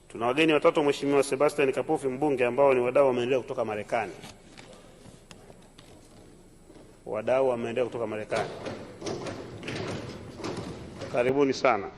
Tuna wageni watatu, Mheshimiwa Sebastian Kapufi mbunge, ambao ni wadau wa maendeleo kutoka Marekani. Wadau wa maendeleo kutoka Marekani, karibuni sana.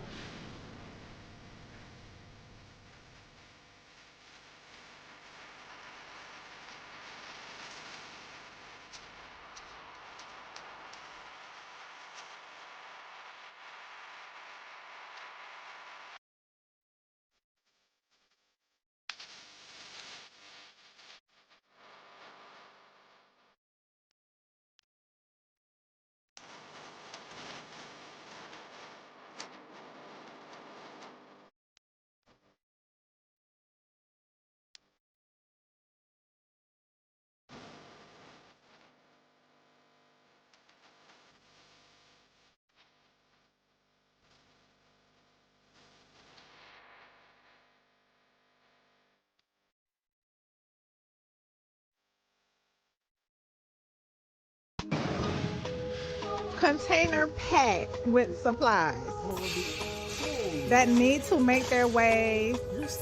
Container packed with supplies that need to make their way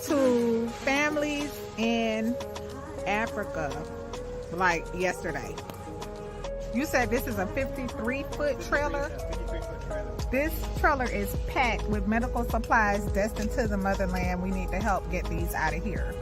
to families in Africa, like yesterday. You said this is a 53-foot trailer? This trailer is packed with medical supplies destined to the motherland. We need to help get these out of here.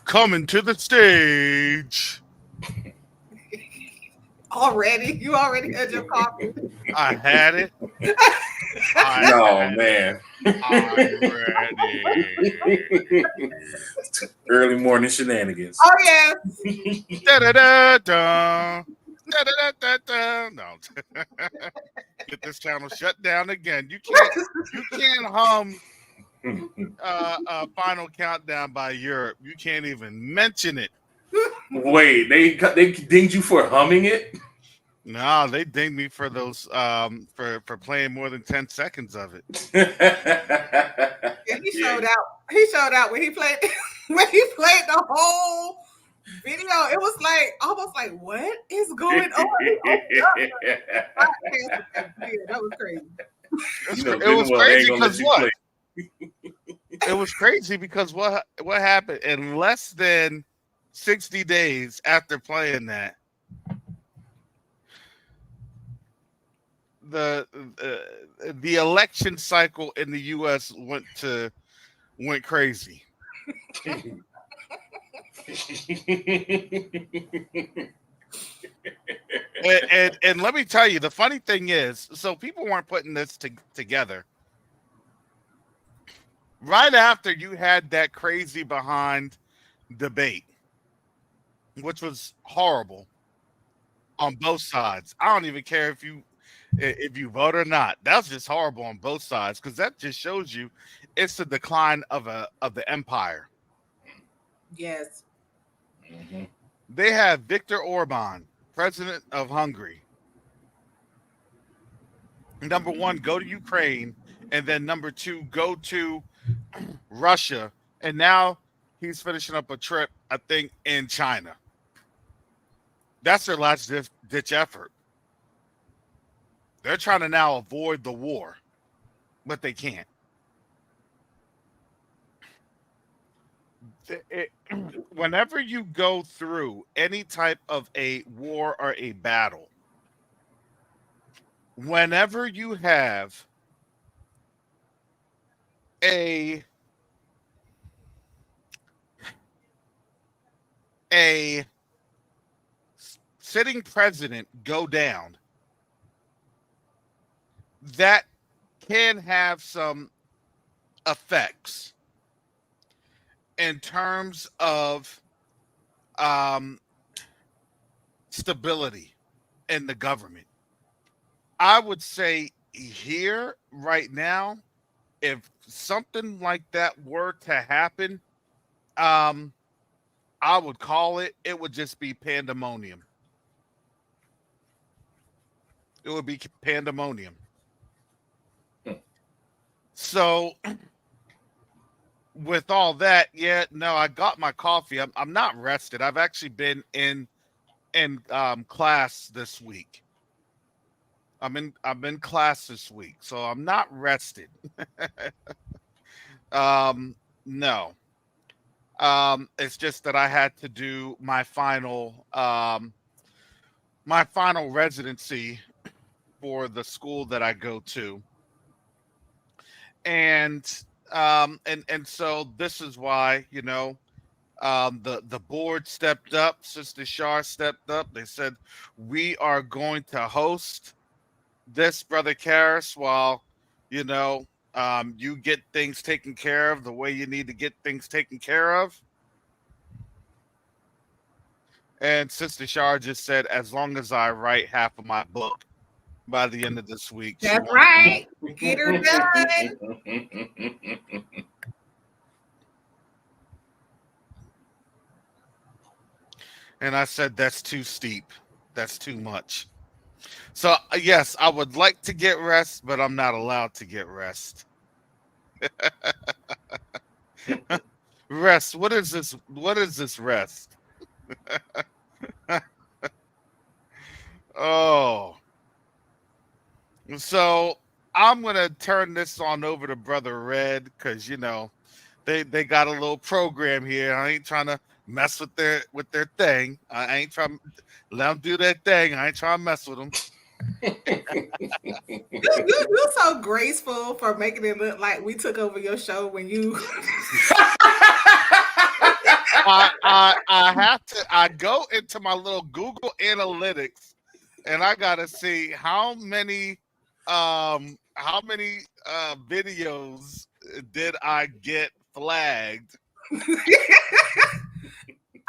Coming to the stage. Already? You already had your coffee? I had it. Man. I'm ready. Early morning shenanigans. Oh, yeah. Da-da-da-da. Da-da-da-da-da. No. Get this channel shut down again. You can't hum Final Countdown by Europe. You can't even mention it. Wait, they dinged you for humming it? No, they dinged me for those for playing more than 10 seconds of it. Yeah, he showed out. He showed out when he played the whole video. It was like almost like, what is going on? That was crazy. It was crazy because what? It was crazy because what happened in less than 60 days after playing that, the election cycle in the U.S. went crazy. and let me tell you, the funny thing is, so people weren't putting this together. Right after you had that crazy behind debate, which was horrible on both sides. I don't even care if you vote or not. That's just horrible on both sides, because that just shows you it's the decline of the empire. Yes. Mm-hmm. They have Viktor Orban, president of Hungary. Number one, go to Ukraine, and then number two, go to Russia, and now he's finishing up a trip, I think, in China. That's their last ditch effort. They're trying to now avoid the war, but they can't. Whenever you go through any type of a war or a battle, whenever you have a sitting president go down, that can have some effects in terms of stability in the government. I would say here right now, if something like that were to happen, I would call it. It would just be pandemonium. It would be pandemonium. So, with all that, yeah, no, I got my coffee. I'm not rested. I've actually been in class this week. I'm in class this week, so I'm not rested. No. It's just that I had to do my final residency for the school that I go to. And so this is why, the board stepped up, Sister Shar stepped up. They said, we are going to host this, Brother Karras, while you get things taken care of the way you need to get things taken care of. And Sister Shar just said, as long as I write half of my book by the end of this week. That's right. Get her done. And I said, that's too steep. That's too much. So, yes, I would like to get rest, but I'm not allowed to get rest. Rest. What is this? What is this rest? Oh. So I'm going to turn this on over to Brother Red, because, they got a little program here. I ain't trying to mess with their thing. I ain't trying to let them do their thing. I ain't trying to mess with them. You're so graceful for making it look like we took over your show when you. I have to. I go into my little Google Analytics, and I gotta see how many videos did I get flagged.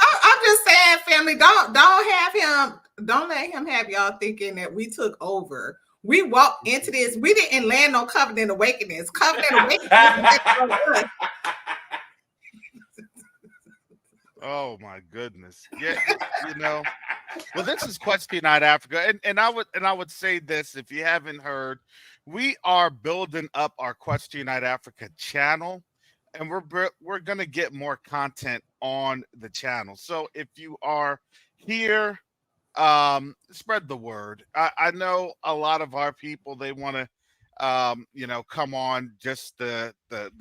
I'm just saying, family, don't let him have y'all thinking that we took over. We walked into this. We didn't land on Covenant Awakenings. Covenant Awakenings. Oh my goodness! Yeah, Well, this is Question Night Africa, and I would say this, if you haven't heard, we are building up our Question Night Africa channel, and we're gonna get more content on the channel. So if you are here, spread the word. I know a lot of our people, they want to come on just the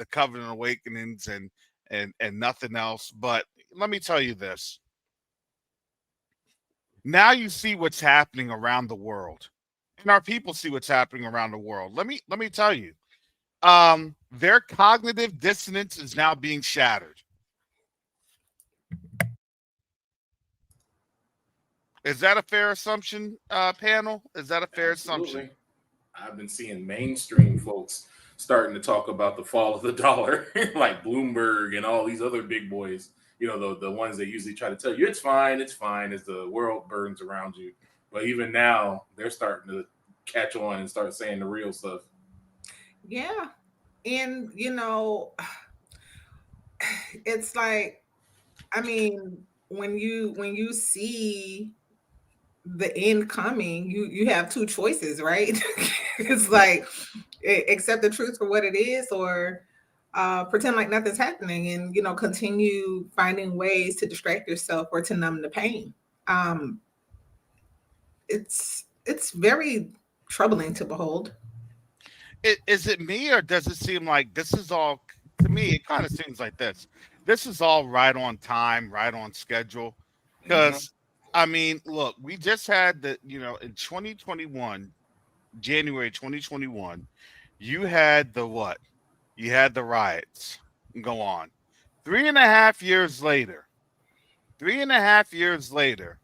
Covenant Awakenings and nothing else. But let me tell you this. Now you see what's happening around the world, and our people see what's happening around the world. Let me tell you, their cognitive dissonance is now being shattered. Is that a fair assumption, panel? Is that a fair assumption? Absolutely. I've been seeing mainstream folks starting to talk about the fall of the dollar, like Bloomberg and all these other big boys. You know, the ones that usually try to tell you it's fine, as the world burns around you. But even now, they're starting to catch on and start saying the real stuff. Yeah. And it's like, I mean, when you see the end coming, you have two choices, right? It's like accept the truth for what it is, or pretend like nothing's happening, and continue finding ways to distract yourself or to numb the pain. um it's very troubling to behold. Is it me, or does it seem like this is all, to me, it kind of seems like this. This is all right on time, right on schedule. Hmm. Because, I mean, look, we just had in 2021, January 2021, you had the what? You had the riots go on. 3.5 years later, 3.5 years later,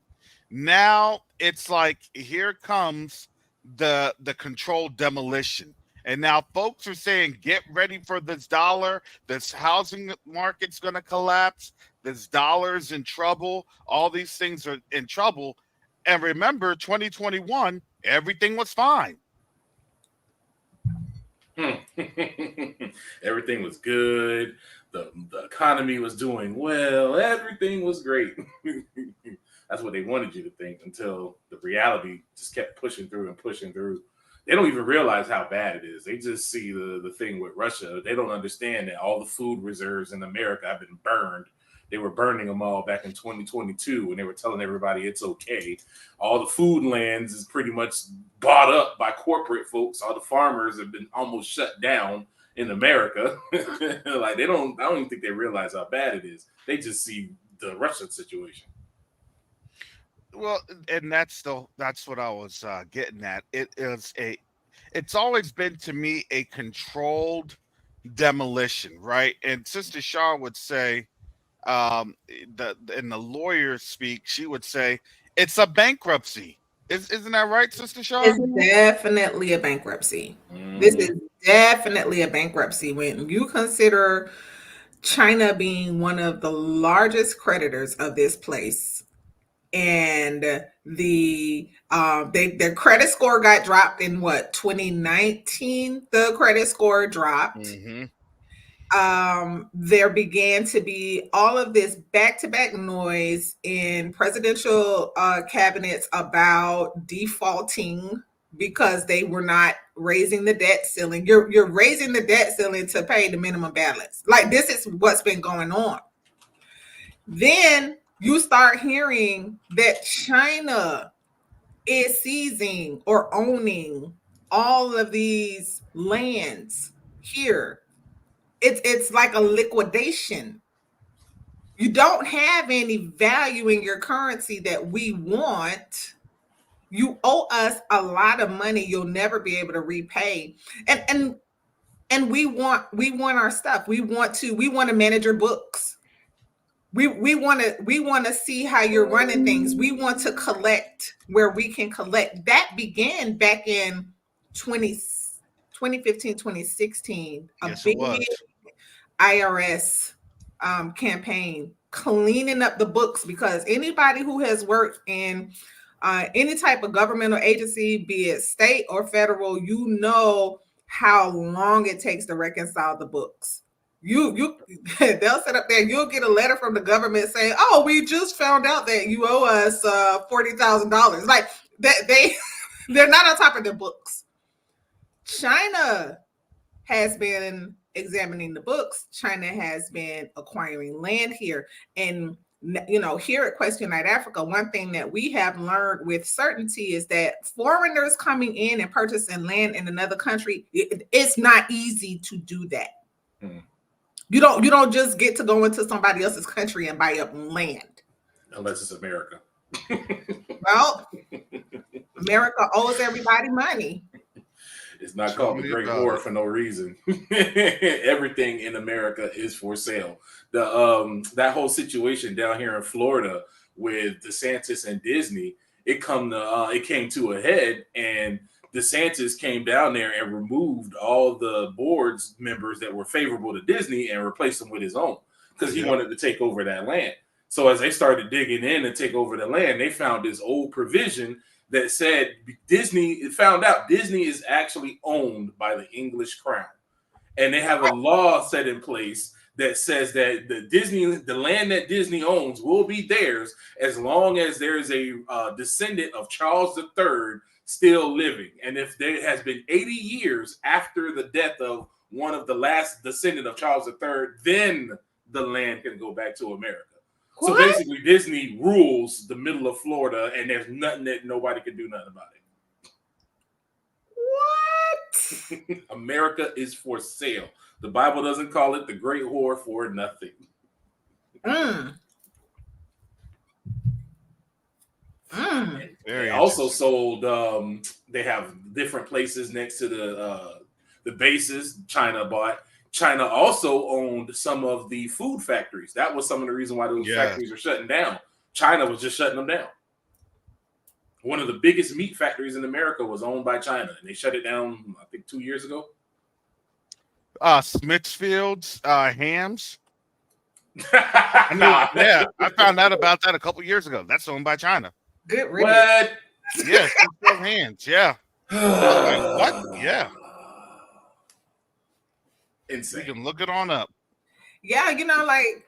now it's like here comes the controlled demolition. And now folks are saying, get ready for this dollar. This housing market's going to collapse. This dollar's in trouble. All these things are in trouble. And remember, 2021, everything was fine. Everything was good. The economy was doing well. Everything was great. That's what they wanted you to think until the reality just kept pushing through and pushing through. They don't even realize how bad it is. They just see the thing with Russia. They don't understand that all the food reserves in America have been burned. They were burning them all back in 2022 when they were telling everybody it's okay. All the food lands is pretty much bought up by corporate folks. All the farmers have been almost shut down in America. Like I don't even think they realize how bad it is. They just see the Russian situation. Well, and that's what I was getting at. It's always been to me a controlled demolition, right? And Sister Shar would say, in the lawyer speak, she would say it's a bankruptcy. Isn't that right, Sister Shar? It's definitely a bankruptcy. This Mhm. is definitely a bankruptcy when you consider China being one of the largest creditors of this place. And their credit score got dropped in what, 2019? The credit score dropped. Mm-hmm. There began to be all of this back-to-back noise in presidential cabinets about defaulting because they were not raising the debt ceiling. You're raising the debt ceiling to pay the minimum balance. Like, this is what's been going on. Then you start hearing that China is seizing or owning all of these lands here. It's like a liquidation. You don't have any value in your currency that we want. You owe us a lot of money you'll never be able to repay. And we want our stuff. We want to manage your books. We want to see how you're running things. We want to collect where we can collect. That began back in 2015, 2016. A Yes, it big was. IRS campaign cleaning up the books, because anybody who has worked in any type of governmental agency, be it state or federal, you know how long it takes to reconcile the books. You they'll sit up there, you'll get a letter from the government saying, oh, we just found out that you owe us $40,000. Like that, they're not on top of their books. China has been examining the books. China has been acquiring land here. And here at Question Night Africa, one thing that we have learned with certainty is that foreigners coming in and purchasing land in another country, it's not easy to do that. Hmm. You don't just get to go into somebody else's country and buy up land. Unless it's America. Well, America owes everybody money. It's not Tell called the me Great about War it. for no reason. Everything in America is for sale. That whole situation down here in Florida with DeSantis and Disney, it came to a head, and DeSantis came down there and removed all the board's members that were favorable to Disney and replaced them with his own because he wanted to take over that land. So as they started digging in and take over the land, they found this old provision that said Disney is actually owned by the English crown. And they have a law set in place that says that the land that Disney owns will be theirs as long as there is a descendant of Charles III still living. And if there has been 80 years after the death of one of the last descendant of Charles III, then the land can go back to America. What? So basically, Disney rules the middle of Florida, and there's nothing that nobody can do nothing about it. What? America is for sale. The Bible doesn't call it the great whore for nothing. They also sold. They have different places next to the bases China bought. China also owned some of the food factories. That was some of the reason why those factories are shutting down. China was just shutting them down. One of the biggest meat factories in America was owned by China, and they shut it down, I think, 2 years ago. Smithfield's hams. I found out about that a couple years ago. That's owned by China. Good riddance. What? Yeah, Smithfield hams. Yeah. Like, what? Yeah. Insane. You can look it on up. Yeah, like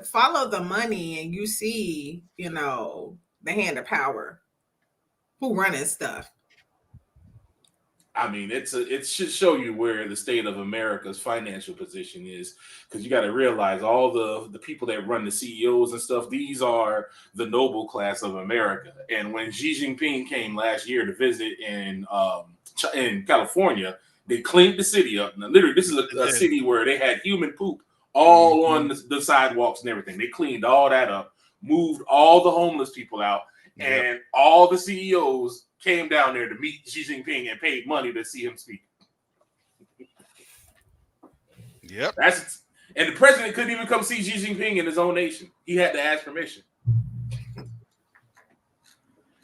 follow the money and you see, the hand of power. Who running stuff? I mean, it should show you where the state of America's financial position is, because you got to realize all the people that run the CEOs and stuff, these are the noble class of America. And when Xi Jinping came last year to visit in California, they cleaned the city up. Now, literally, this is a city where they had human poop all on the sidewalks and everything. They cleaned all that up, moved all the homeless people out, and all the CEOs came down there to meet Xi Jinping and paid money to see him speak. Yep. And the president couldn't even come see Xi Jinping in his own nation. He had to ask permission.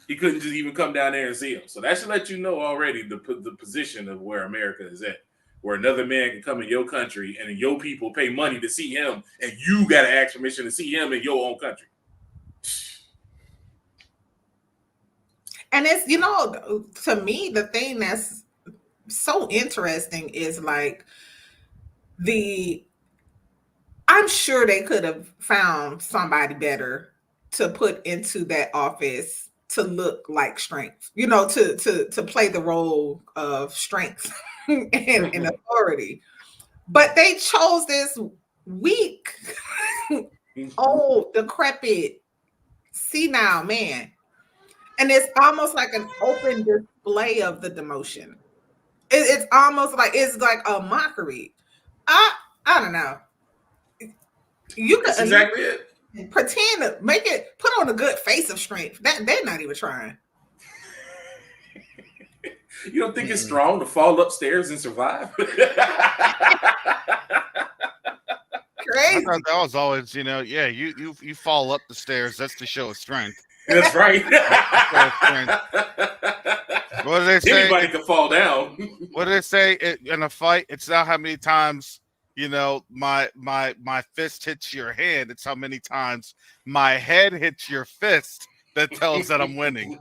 He couldn't just even come down there and see him. So that should let you know already the position of where America is at, where another man can come in your country and your people pay money to see him, and you got to ask permission to see him in your own country. And it's, to me, the thing that's so interesting is like I'm sure they could have found somebody better to put into that office to look like strength, to play the role of strength and authority. But they chose this weak, old, decrepit, senile man. And it's almost like an open display of the demotion. It's almost like it's like a mockery. I don't know. You could exactly it. Pretend to make it, put on a good face of strength. That they're not even trying. You don't think it's strong to fall upstairs and survive? Crazy. I thought that was always, you fall up the stairs. That's to show strength. That's right. What do they say? Anybody can fall down. What do they say in a fight? It's not how many times my fist hits your hand. It's how many times my head hits your fist that tells that I'm winning.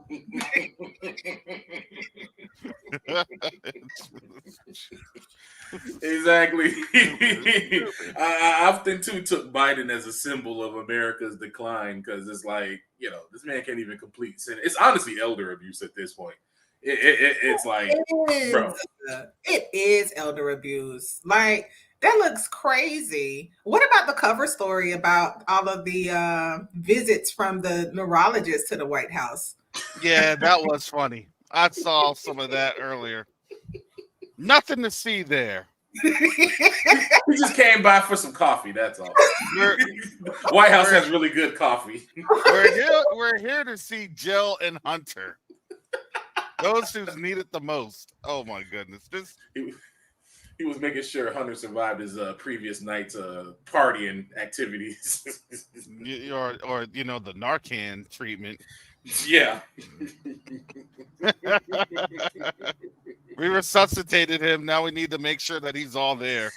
Exactly. I often too took Biden as a symbol of America's decline, because it's like, this man can't even complete sentence. It's honestly elder abuse at this point. It's like, bro, it is elder abuse. Like, that looks crazy. What about the cover story about all of the visits from the neurologist to the White House? Yeah, that was funny. I saw some of that earlier. Nothing to see there. He just came by for some coffee. That's all. White House has really good coffee. We're here to see Jill and Hunter. Those who need it the most. Oh my goodness! He was making sure Hunter survived his previous night's partying activities. or the Narcan treatment. Yeah. We resuscitated him. Now we need to make sure that he's all there.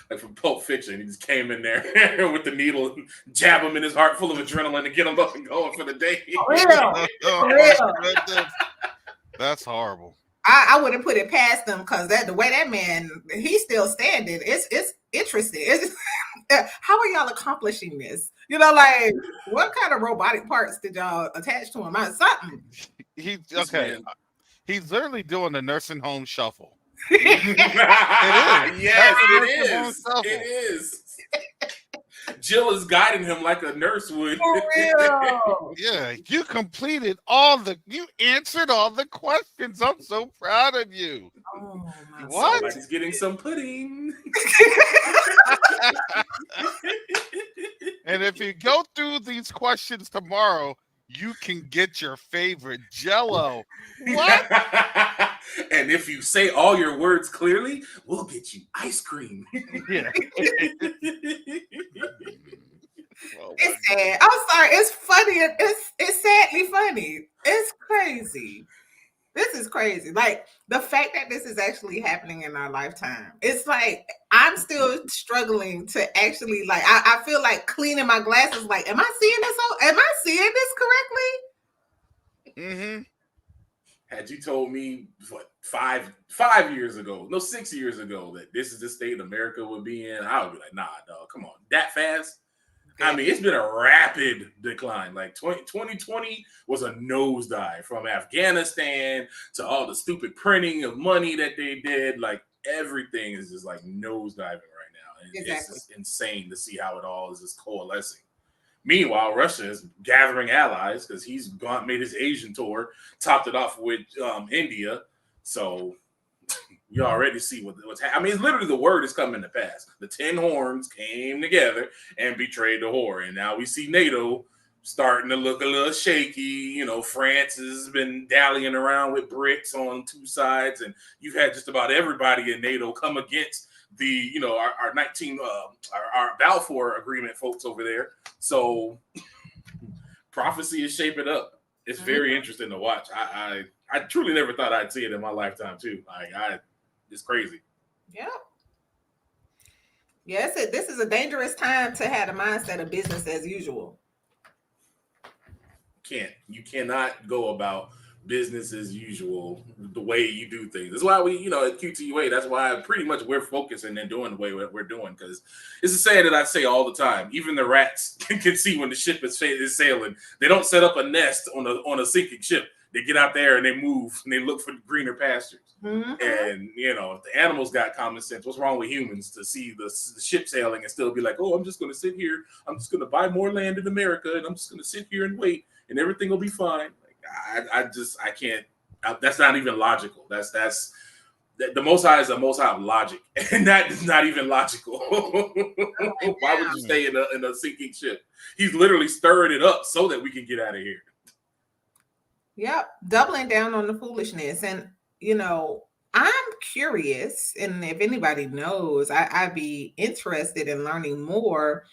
like from Pulp Fiction, he just came in there with the needle, and jab him in his heart full of adrenaline to get him up and going for the day. Oh, my goodness. That's horrible. I wouldn't put it past them because the way that man, he's still standing. It's interesting. How are y'all accomplishing this? You know, like what kind of robotic parts did y'all attach to him? Something. He's literally doing the nursing home shuffle. Yes, it is. Jill is guiding him like a nurse would. For real. Yeah, you answered all the questions. I'm so proud of you. Oh, what? Somebody's getting some pudding. And if you go through these questions tomorrow, you can get your favorite Jell-O. What? And if you say all your words clearly, we'll get you ice cream. Yeah. It's sad. I'm sorry. It's funny. It's sadly funny. It's crazy. This is crazy. Like the fact that this is actually happening in our lifetime. It's like I'm still struggling to actually like. I feel like cleaning my glasses. Like, am I seeing this? Am I seeing this correctly? Mm-hmm. Had you told me what 5 years ago, no 6 years ago, that this is the state America would be in, I would be like, nah, dog, come on, that fast. I mean, it's been a rapid decline. Like 2020 was a nosedive from Afghanistan to all the stupid printing of money that they did. Like everything is just like nosediving right now. And exactly. It's just insane to see how it all is just coalescing. Meanwhile, Russia is gathering allies because he's made his Asian tour, topped it off with India. So you already see what's happening. I mean, it's literally the word is coming to pass. The 10 horns came together and betrayed the whore. And now we see NATO starting to look a little shaky. You know, France has been dallying around with BRICS on 2 sides. And you've had just about everybody in NATO come against the, you know, our Balfour Agreement folks over there. So prophecy is shaping up. It's very interesting to watch. I truly never thought I'd see it in my lifetime too. It's crazy. Yep. Yes, this is a dangerous time to have a mindset of business as usual. You cannot go about business as usual the way you do things. That's why we, at Q2UA, that's why pretty much we're focusing and doing the way we're doing, because it's a saying that I say all the time. Even the rats can see when the ship is sailing. They don't set up a nest on a sinking ship. They get out there and they move and they look for greener pastures. Mm-hmm. And, if the animals got common sense, what's wrong with humans to see the ship sailing and still be like, oh, I'm just going to sit here. I'm just going to buy more land in America and I'm just going to sit here and wait and everything will be fine. I can't. That's not even logical. That's the Most High is the Most High of logic, and that is not even logical. Why would you stay in a sinking ship? He's literally stirring it up so that we can get out of here. Yep, doubling down on the foolishness, and I'm curious, and if anybody knows, I'd be interested in learning more.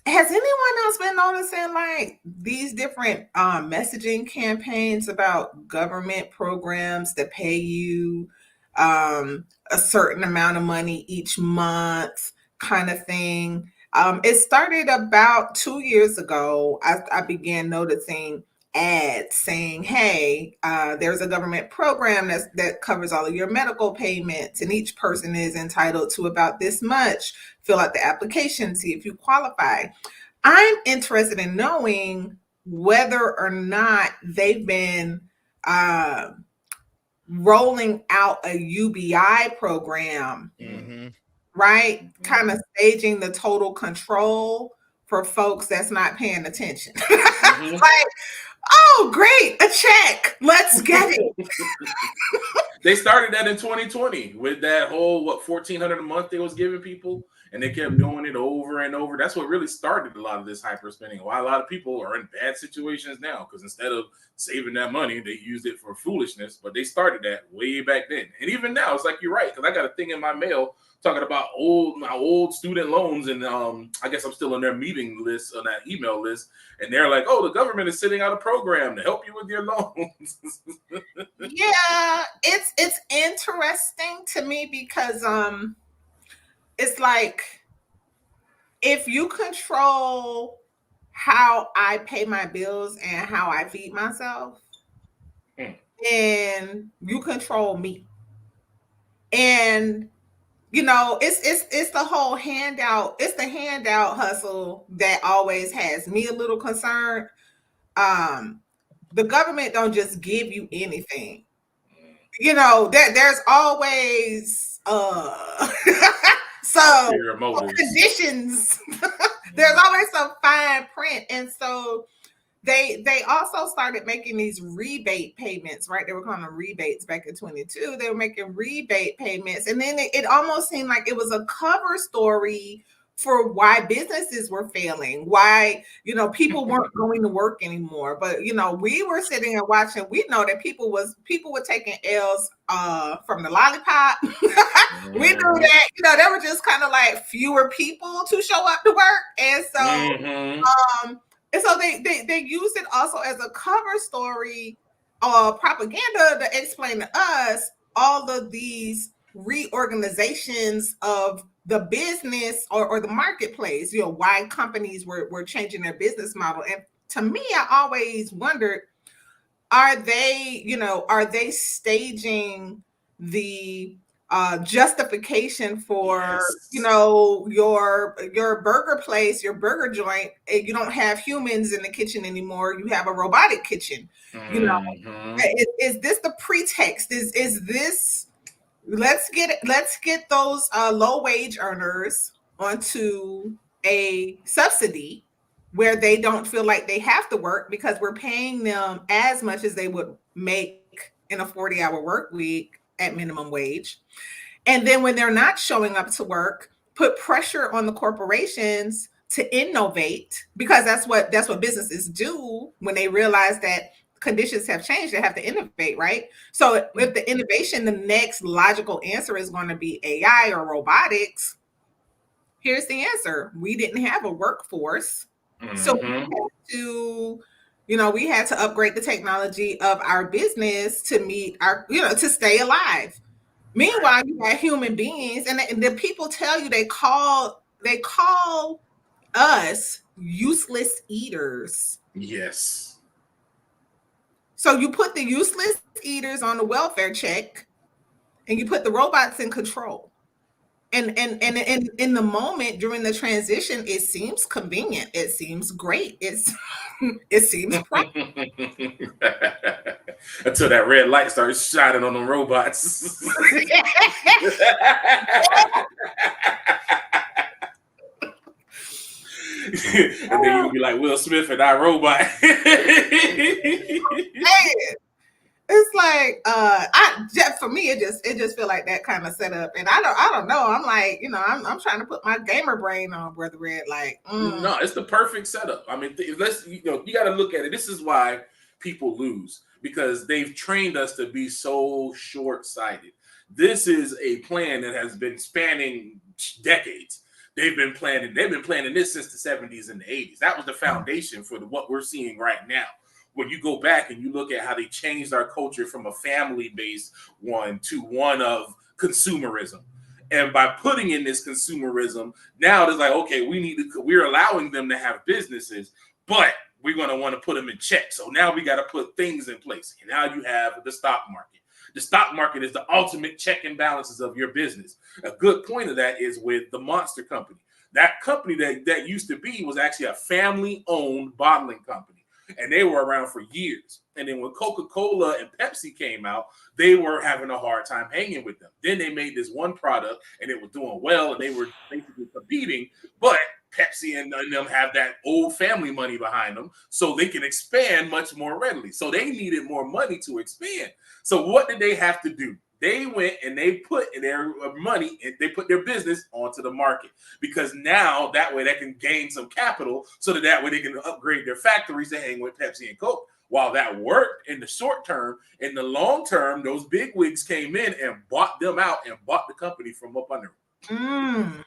Has anyone else been noticing like these different messaging campaigns about government programs that pay you a certain amount of money each month kind of thing? It started about 2 years ago. I began noticing ads saying, hey, there's a government program that covers all of your medical payments and each person is entitled to about this much. Fill out the application, see if you qualify. I'm interested in knowing whether or not they've been rolling out a UBI program, right? Kind of staging the total control for folks that's not paying attention. Like, oh, great, a check. Let's get it. They started that in 2020 with that whole $1,400 a month they was giving people, and they kept doing it over and over. That's what really started a lot of this hyper spending. Why a lot of people are in bad situations now, because instead of saving that money, they used it for foolishness. But they started that way back then, and even now, it's like you're right, because I got a thing in my mail talking about my old student loans, and I guess I'm still on their meeting list, on that email list, and they're like, "Oh, the government is sending out a program to help you with your loans." Yeah, it's interesting to me because it's like if you control how I pay my bills and how I feed myself, then you control me. And it's the whole handout. It's the handout hustle that always has me a little concerned. The government don't just give you anything. There's always some conditions. There's always some fine print, and so they also started making these rebate payments, right? They were calling them rebates back in 22. They were making rebate payments. And then it almost seemed like it was a cover story for why businesses were failing, why, people weren't going to work anymore. But, we were sitting and watching. We know that people were taking L's from the lollipop. We knew that, there were just kind of like fewer people to show up to work. And so, and so they used it also as a cover story, propaganda to explain to us all of these reorganizations of the business or the marketplace, why companies were changing their business model. And to me, I always wondered, are they staging the justification for your burger place, your burger joint? You don't have humans in the kitchen anymore. You have a robotic kitchen. Is this the pretext? Is this let's get those low wage earners onto a subsidy where they don't feel like they have to work because we're paying them as much as they would make in a 40-hour work week at minimum wage. And then when they're not showing up to work, put pressure on the corporations to innovate, because that's what businesses do when they realize that conditions have changed. They have to innovate, right? So if the innovation, the next logical answer is going to be AI or robotics, here's the answer. We didn't have a workforce. So we had to upgrade the technology of our business to meet our, to stay alive. Meanwhile, you got human beings, and the people tell you they call us useless eaters. Yes. So you put the useless eaters on the welfare check, and you put the robots in control. And in the moment during the transition, it seems convenient. It seems great. It seems proper. Until that red light starts shining on them robots. And then you'll be like Will Smith and I Robot. It's like for me, it just feel like that kind of setup, and I don't know. I'm like, I'm trying to put my gamer brain on, Brother Red. Like, no, it's the perfect setup. I mean, you got to look at it. This is why people lose, because they've trained us to be so short-sighted. This is a plan that has been spanning decades. They've been planning this since the 70s and the 80s. That was the foundation for what we're seeing right now. When you go back and you look at how they changed our culture from a family-based one to one of consumerism. And by putting in this consumerism, now it's like, okay, we're allowing them to have businesses, but we're going to want to put them in check. So now we got to put things in place. And now you have the stock market. The stock market is the ultimate check and balances of your business. A good point of that is with the Monster Company. That company that used to be was actually a family-owned bottling company. And they were around for years. And then when Coca-Cola and Pepsi came out, they were having a hard time hanging with them. Then they made this one product, and it was doing well, and they were basically competing. But Pepsi and them have that old family money behind them, so they can expand much more readily. So they needed more money to expand. So what did they have to do? They went and they put their money and they put their business onto the market, because now that way they can gain some capital so that way they can upgrade their factories to hang with Pepsi and Coke. While that worked in the short term, in the long term, those big wigs came in and bought them out and bought the company from up under them.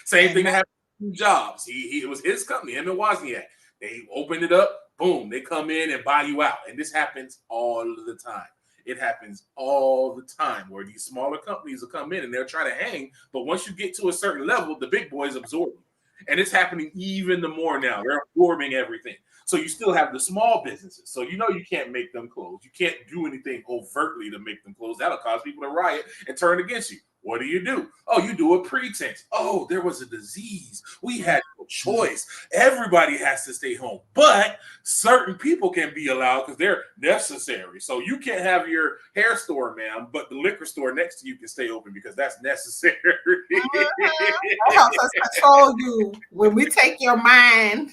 Same thing that happened to Jobs. It was his company, him and Wozniak. They opened it up, boom, they come in and buy you out. And this happens all the time. It happens all the time where these smaller companies will come in and they'll try to hang. But once you get to a certain level, the big boys absorb you. And it's happening even the more now. They're absorbing everything. So you still have the small businesses. So you know you can't make them close. You can't do anything overtly to make them close. That'll cause people to riot and turn against you. What do? Oh, you do a pretense. Oh, there was a disease. We had no choice. Everybody has to stay home. But certain people can be allowed because they're necessary. So you can't have your hair store, ma'am, but the liquor store next to you can stay open because that's necessary. That helps us control you when we take your mind.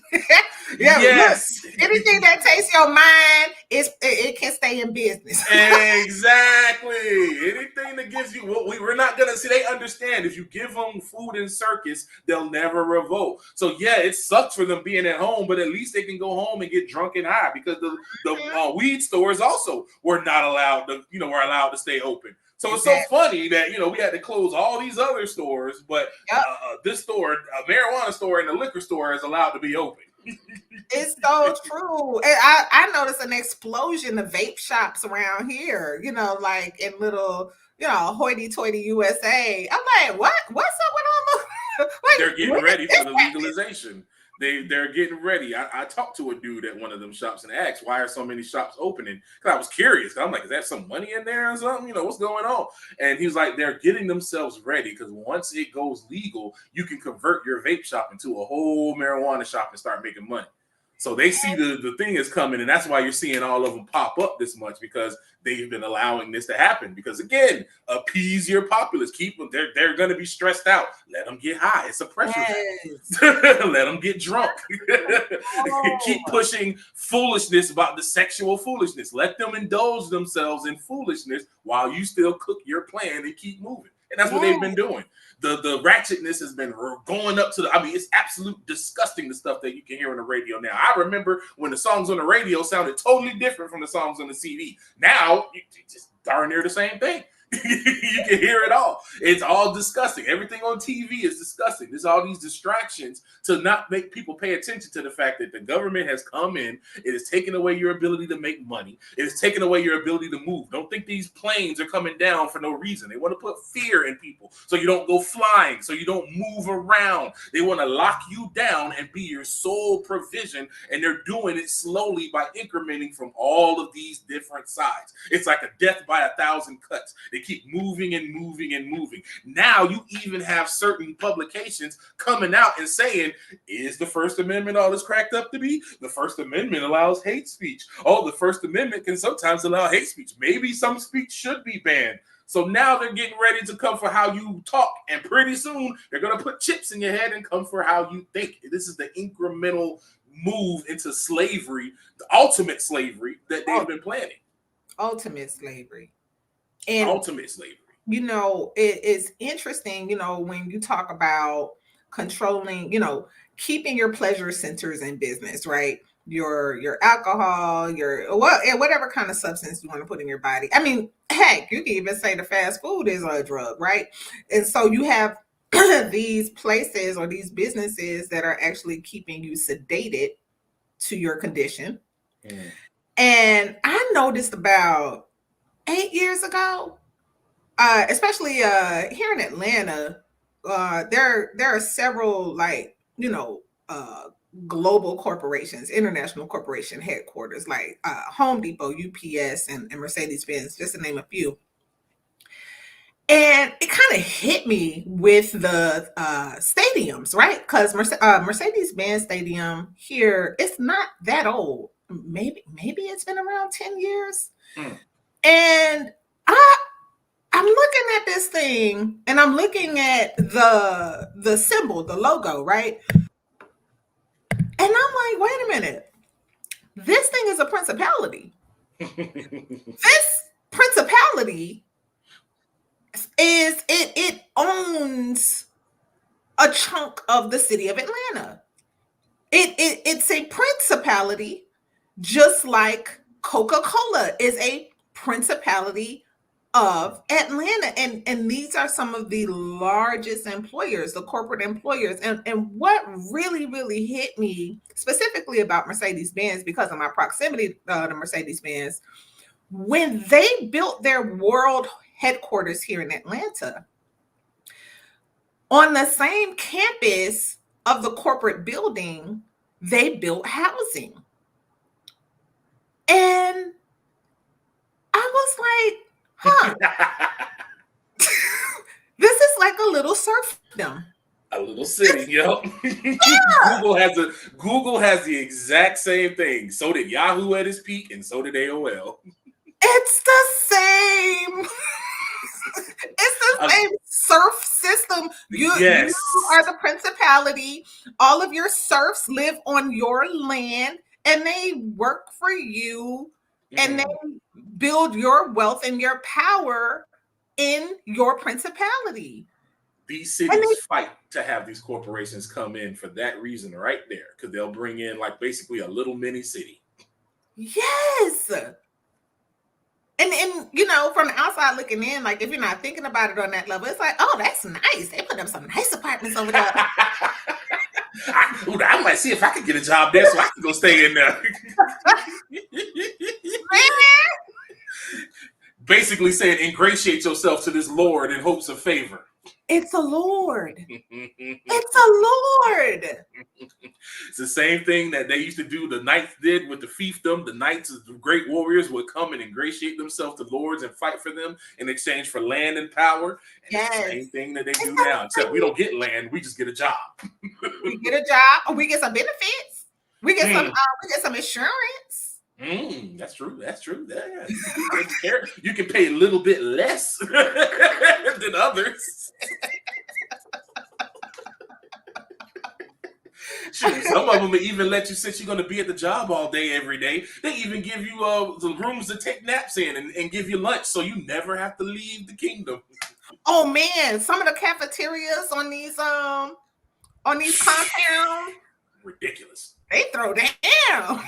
Yes. Look, anything that takes your mind, it can stay in business. Exactly. Anything that gives you, we're not going to see. They understand if you give them food and circus, they'll never revolt. So yeah, it sucks for them being at home, but at least they can go home and get drunk and high, because the weed stores also were not allowed to, were allowed to stay open. So it's so funny that, we had to close all these other stores, but this store, a marijuana store and a liquor store is allowed to be open. It's so true. And I noticed an explosion of vape shops around here, like in little, hoity-toity USA. I'm like, what's up with all the... They're getting ready for the legalization. They're getting ready. I talked to a dude at one of them shops and asked, why are so many shops opening? Because I was curious. I'm like, is there some money in there or something? What's going on? And he was like, they're getting themselves ready, because once it goes legal, you can convert your vape shop into a whole marijuana shop and start making money. So they see the thing is coming, and that's why you're seeing all of them pop up this much, because they've been allowing this to happen. Because again, appease your populace. Keep them. They're going to be stressed out. Let them get high. It's a pressure. Let them get drunk. Keep pushing foolishness about the sexual foolishness. Let them indulge themselves in foolishness while you still cook your plan and keep moving. And that's what they've been doing. The ratchetness has been going up to it's absolute disgusting, the stuff that you can hear on the radio now. I remember when the songs on the radio sounded totally different from the songs on the CD. Now, it's just darn near the same thing. You can hear it all. It's all disgusting. Everything on TV is disgusting. There's all these distractions to not make people pay attention to the fact that the government has come in. It has taken away your ability to make money. It has taken away your ability to move. Don't think these planes are coming down for no reason. They want to put fear in people so you don't go flying, so you don't move around. They want to lock you down and be your sole provision, and they're doing it slowly by incrementing from all of these different sides. It's like a death by 1,000 cuts. They keep moving and moving and moving. Now you even have certain publications coming out and saying, is the First Amendment all it's cracked up to be? The First Amendment allows hate speech. Oh, the First Amendment can sometimes allow hate speech. Maybe some speech should be banned. So now they're getting ready to come for how you talk. And pretty soon they're going to put chips in your head and come for how you think. This is the incremental move into slavery, the ultimate slavery that they've been planning. Ultimate slavery. And ultimate slavery. It is interesting, when you talk about controlling, keeping your pleasure centers in business, right? Your alcohol, whatever kind of substance you want to put in your body. I mean, heck, you can even say the fast food is a drug, right? And so you have these places or these businesses that are actually keeping you sedated to your condition. And I noticed about 8 years ago, especially here in Atlanta, there are several global corporations, international corporation headquarters, like Home Depot, UPS, and Mercedes-Benz, just to name a few. And it kind of hit me with the stadiums, right? Because Mercedes-Benz Stadium here, it's not that old. Maybe it's been around 10 years. And I'm looking at this thing, and I'm looking at the symbol, the logo, right? And I'm like, wait a minute. This thing is a principality. This principality is it owns a chunk of the city of Atlanta. It's a principality, just like Coca-Cola is a principality of Atlanta. And these are some of the largest employers, the corporate employers. And what really, really hit me specifically about Mercedes-Benz, because of my proximity to Mercedes-Benz, when they built their world headquarters here in Atlanta, on the same campus of the corporate building, they built housing. And I was like, huh, this is like a little serfdom. A little city, yep. Yeah. Google has the exact same thing. So did Yahoo at its peak, and so did AOL. It's the same. It's the same serf system. You are the principality. All of your serfs live on your land, and they work for you, and they build your wealth and your power in your principality. These cities fight to have these corporations come in for that reason right there, because they'll bring in like basically a little mini city. Yes. And you know, from the outside looking in, like if you're not thinking about it on that level, it's like, oh, that's nice. They put up some nice apartments over there. I might see if I can get a job there so I can go stay in there. Basically saying, ingratiate yourself to this Lord in hopes of favor. It's a Lord. It's a Lord. It's the same thing that they used to do. The knights did with the fiefdom. The knights, the great warriors, would come and ingratiate themselves to lords and fight for them in exchange for land and power. And it's the same thing that they do now, except we don't get land. We just get a job. We get a job, or we get some benefits. We get some insurance. That's true. That's true. Yeah. You can pay a little bit less than others. Shoot, some of them even let you, since you're going to be at the job all day, every day, they even give you the rooms to take naps in and give you lunch, so you never have to leave the kingdom. Oh man, some of the cafeterias on these compounds, ridiculous. They throw down.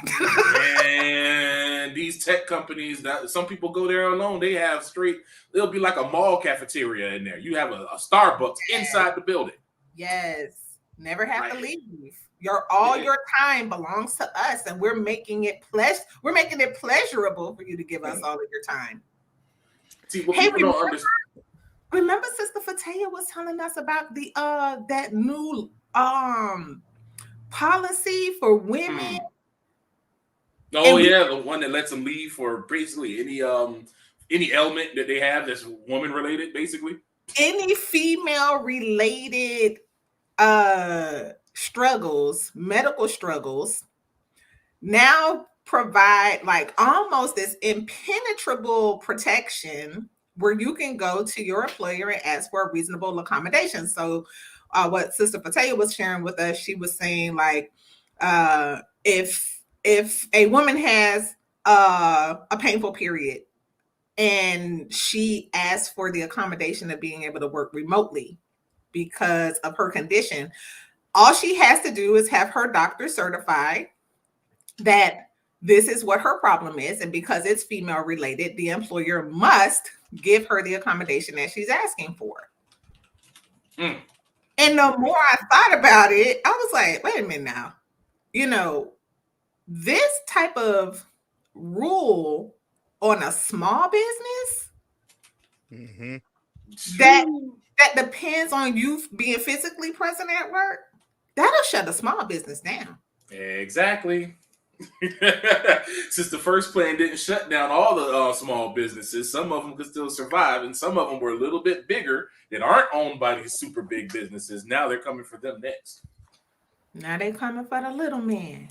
And these tech companies, that some people go there alone, they have they'll be like a mall cafeteria in there. You have a Starbucks inside the building. Yes. Never have to leave. Your time belongs to us, and we're making it pleasurable for you to give us all of your time. See, what people don't understand. Remember Sister Fatea was telling us about the that new policy for women. Oh yeah, the one that lets them leave for basically any ailment that they have that's woman related, basically. Any female related struggles, medical struggles, now provide like almost this impenetrable protection where you can go to your employer and ask for a reasonable accommodation. So what Sister Fatea was sharing with us, she was saying like if a woman has a painful period and she asks for the accommodation of being able to work remotely because of her condition, all she has to do is have her doctor certify that this is what her problem is. And because it's female related, the employer must give her the accommodation that she's asking for. And the more I thought about it, I was like, wait a minute now. You know, this type of rule on a small business that depends on you being physically present at work, that'll shut a small business down. Exactly. Since the first plan didn't shut down all the small businesses, some of them could still survive, and some of them were a little bit bigger that aren't owned by these super big businesses. Now they're coming for them next. Now they're coming for the little man.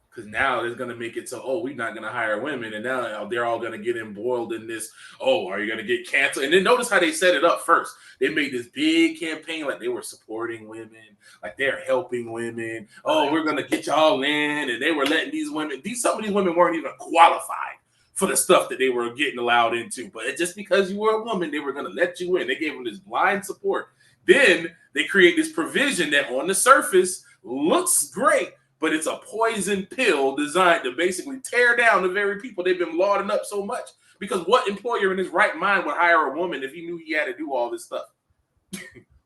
Because now it's going to make it so, we're not going to hire women. And now they're all going to get embroiled in this, are you going to get canceled? And then notice how they set it up first. They made this big campaign like they were supporting women, like they're helping women. We're going to get y'all in. And they were letting these women, some of these women weren't even qualified for the stuff that they were getting allowed into. But just because you were a woman, they were going to let you in. They gave them this blind support. Then they create this provision that on the surface looks great, but it's a poison pill designed to basically tear down the very people they've been lauding up so much. Because what employer in his right mind would hire a woman if he knew he had to do all this stuff?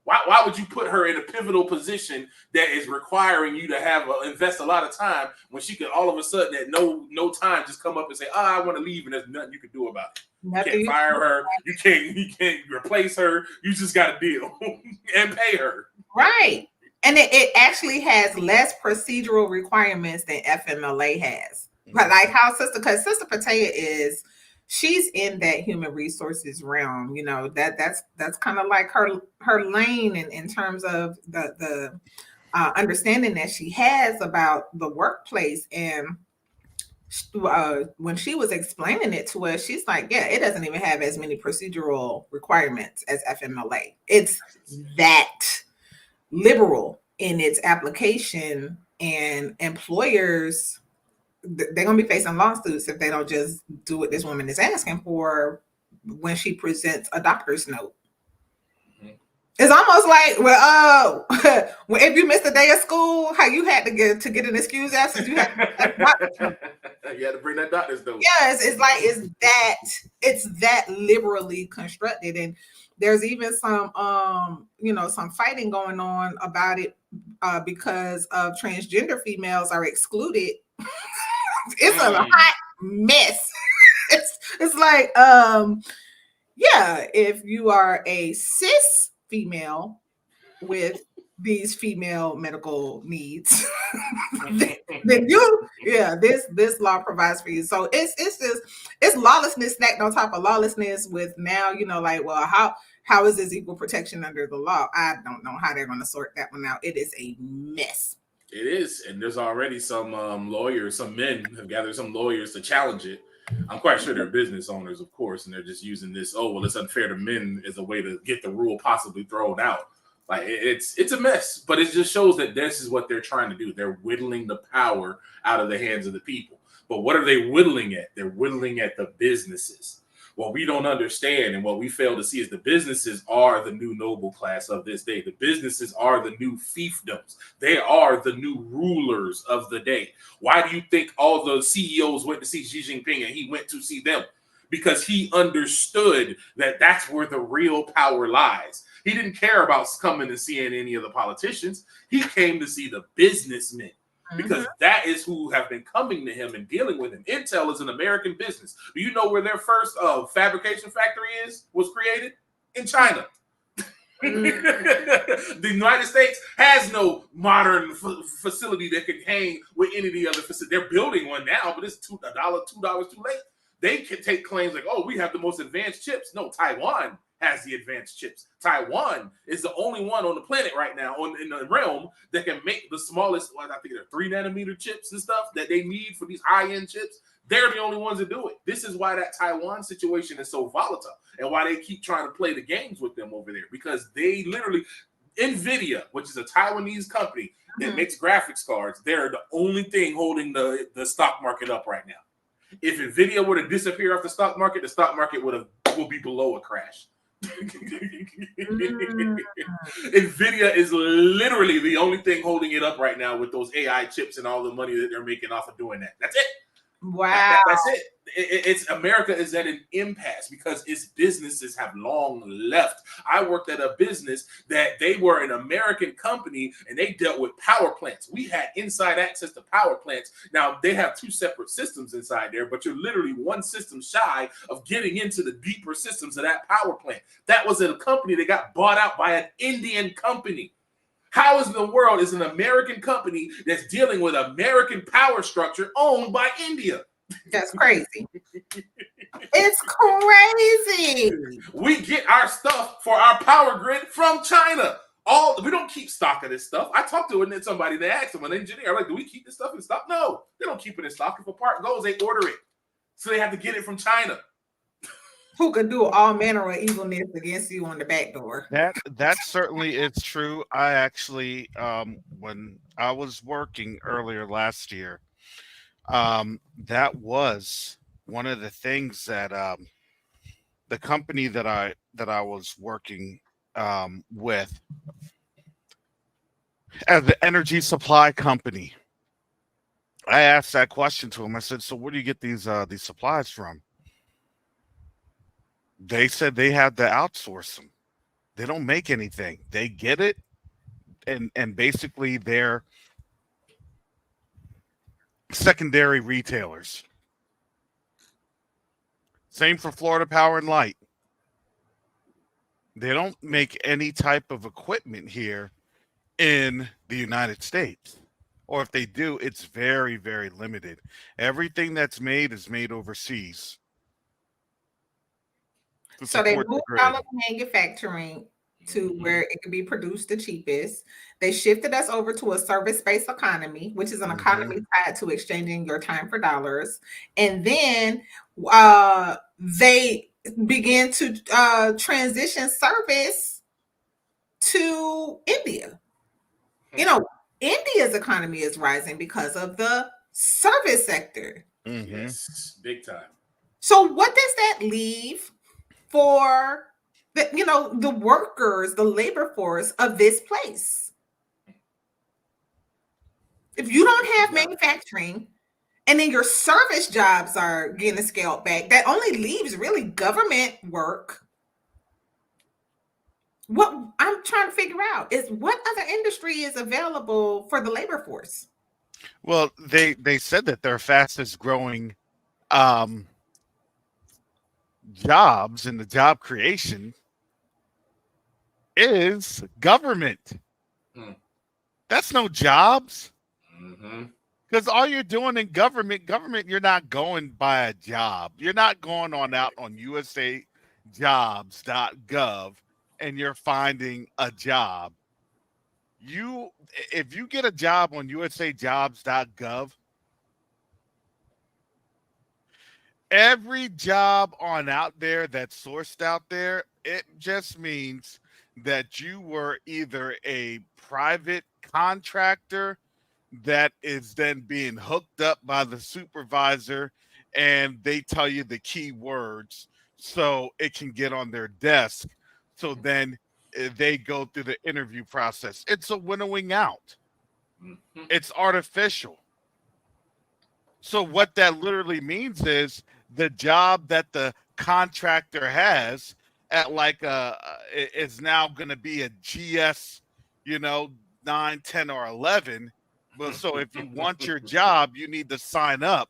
Why would you put her in a pivotal position that is requiring you to invest a lot of time when she could all of a sudden at no time just come up and say, I want to leave, and there's nothing you can do about it. You can't fire her. You can't replace her. You just got to deal and pay her. Right. And it actually has less procedural requirements than FMLA has. But like how Sister Patea she's in that human resources realm, that's kind of like her lane in terms of the understanding that she has about the workplace. And when she was explaining it to us, she's like, yeah, it doesn't even have as many procedural requirements as FMLA. It's that liberal in its application, and employers, they're going to be facing lawsuits if they don't just do what this woman is asking for when she presents a doctor's note. Mm-hmm. It's almost like, well, if you missed a day of school, how you had to get an excuse absence, you had to bring that doctor's note. Yes, it's that liberally constructed, and there's even some some fighting going on about it because of transgender females are excluded. It's a hot mess. It's like, if you are a cis female with these female medical needs, then this law provides for you. So it's lawlessness stacked on top of lawlessness. With now, how is this equal protection under the law? I don't know how they're going to sort that one out. It is a mess. It is, and there's already some lawyers, some men have gathered some lawyers to challenge it. I'm quite sure they're business owners, of course, and they're just using this, it's unfair to men as a way to get the rule possibly thrown out. Like, it's a mess, but it just shows that this is what they're trying to do. They're whittling the power out of the hands of the people. But what are they whittling at? They're whittling at the businesses. What we don't understand and what we fail to see is the businesses are the new noble class of this day. The businesses are the new fiefdoms. They are the new rulers of the day. Why do you think all the CEOs went to see Xi Jinping and he went to see them? Because he understood that that's where the real power lies. He didn't care about coming and seeing any of the politicians. He came to see the businessmen. Because that is who have been coming to him and dealing with him. Intel is an American business. Do you know where their first fabrication factory was created? In China. The United States has no modern facility that can hang with any of the other facilities. They're building one now, but it's $2 too late. They can take claims like, we have the most advanced chips. No, Taiwan has the advanced chips. Taiwan is the only one on the planet right now in the realm that can make the smallest, I think they're 3 nanometer chips and stuff that they need for these high-end chips. They're the only ones that do it. This is why that Taiwan situation is so volatile and why they keep trying to play the games with them over there, because they literally, NVIDIA, which is a Taiwanese company that makes graphics cards, they're the only thing holding the stock market up right now. If NVIDIA were to disappear off the stock market will be below a crash. NVIDIA is literally the only thing holding it up right now with those AI chips and all the money that they're making off of doing that. That's it. Wow. That's it. It's America is at an impasse because its businesses have long left. I worked at a business that they were an American company and they dealt with power plants. We had inside access to power plants. Now they have 2 separate systems inside there, but you're literally one system shy of getting into the deeper systems of that power plant. That was a company that got bought out by an Indian company. How in the world is an American company that's dealing with American power structure owned by India? That's crazy. It's crazy. We get our stuff for our power grid from China. We don't keep stock of this stuff. I talked to somebody, they asked them, an engineer, I'm like, do we keep this stuff in stock? No, they don't keep it in stock. If a part goes, they order it. So they have to get it from China. Who can do all manner of evilness against you on the back door. That certainly is true. I actually, when I was working earlier last year, that was one of the things that the company that I was working with as the energy supply company, I asked that question to him. I said, "So where do you get these supplies from?" They said they had to outsource them. They don't make anything. They get it, and basically they're secondary retailers. Same for Florida Power and Light. They don't make any type of equipment here in the United States. Or if they do, it's very, very limited. Everything that's made is made overseas to So they support the moved all grid. of the manufacturing to where it can be produced the cheapest. They shifted us over to a service-based economy, which is an economy tied to exchanging your time for dollars. And then they began to transition service to India. You know, India's economy is rising because of the service sector. Yes, big time. So what does that leave for the workers, the labor force of this place? If you don't have manufacturing and then your service jobs are getting scaled back, that only leaves really government work. What I'm trying to figure out is what other industry is available for the labor force? Well, they said that their fastest growing um, jobs in the job creation is government. That's no jobs. Because all you're doing in government, you're not going by a job. You're not going on out on usajobs.gov and you're finding a job. If you get a job on usajobs.gov, every job on out there that's sourced out there, it just means that you were either a private contractor that is then being hooked up by the supervisor and they tell you the key words so it can get on their desk. So then they go through the interview process. It's a winnowing out. It's artificial. So what that literally means is the job that the contractor has at like is now going to be a GS, 9, 10, or 11. But so if you want your job, you need to sign up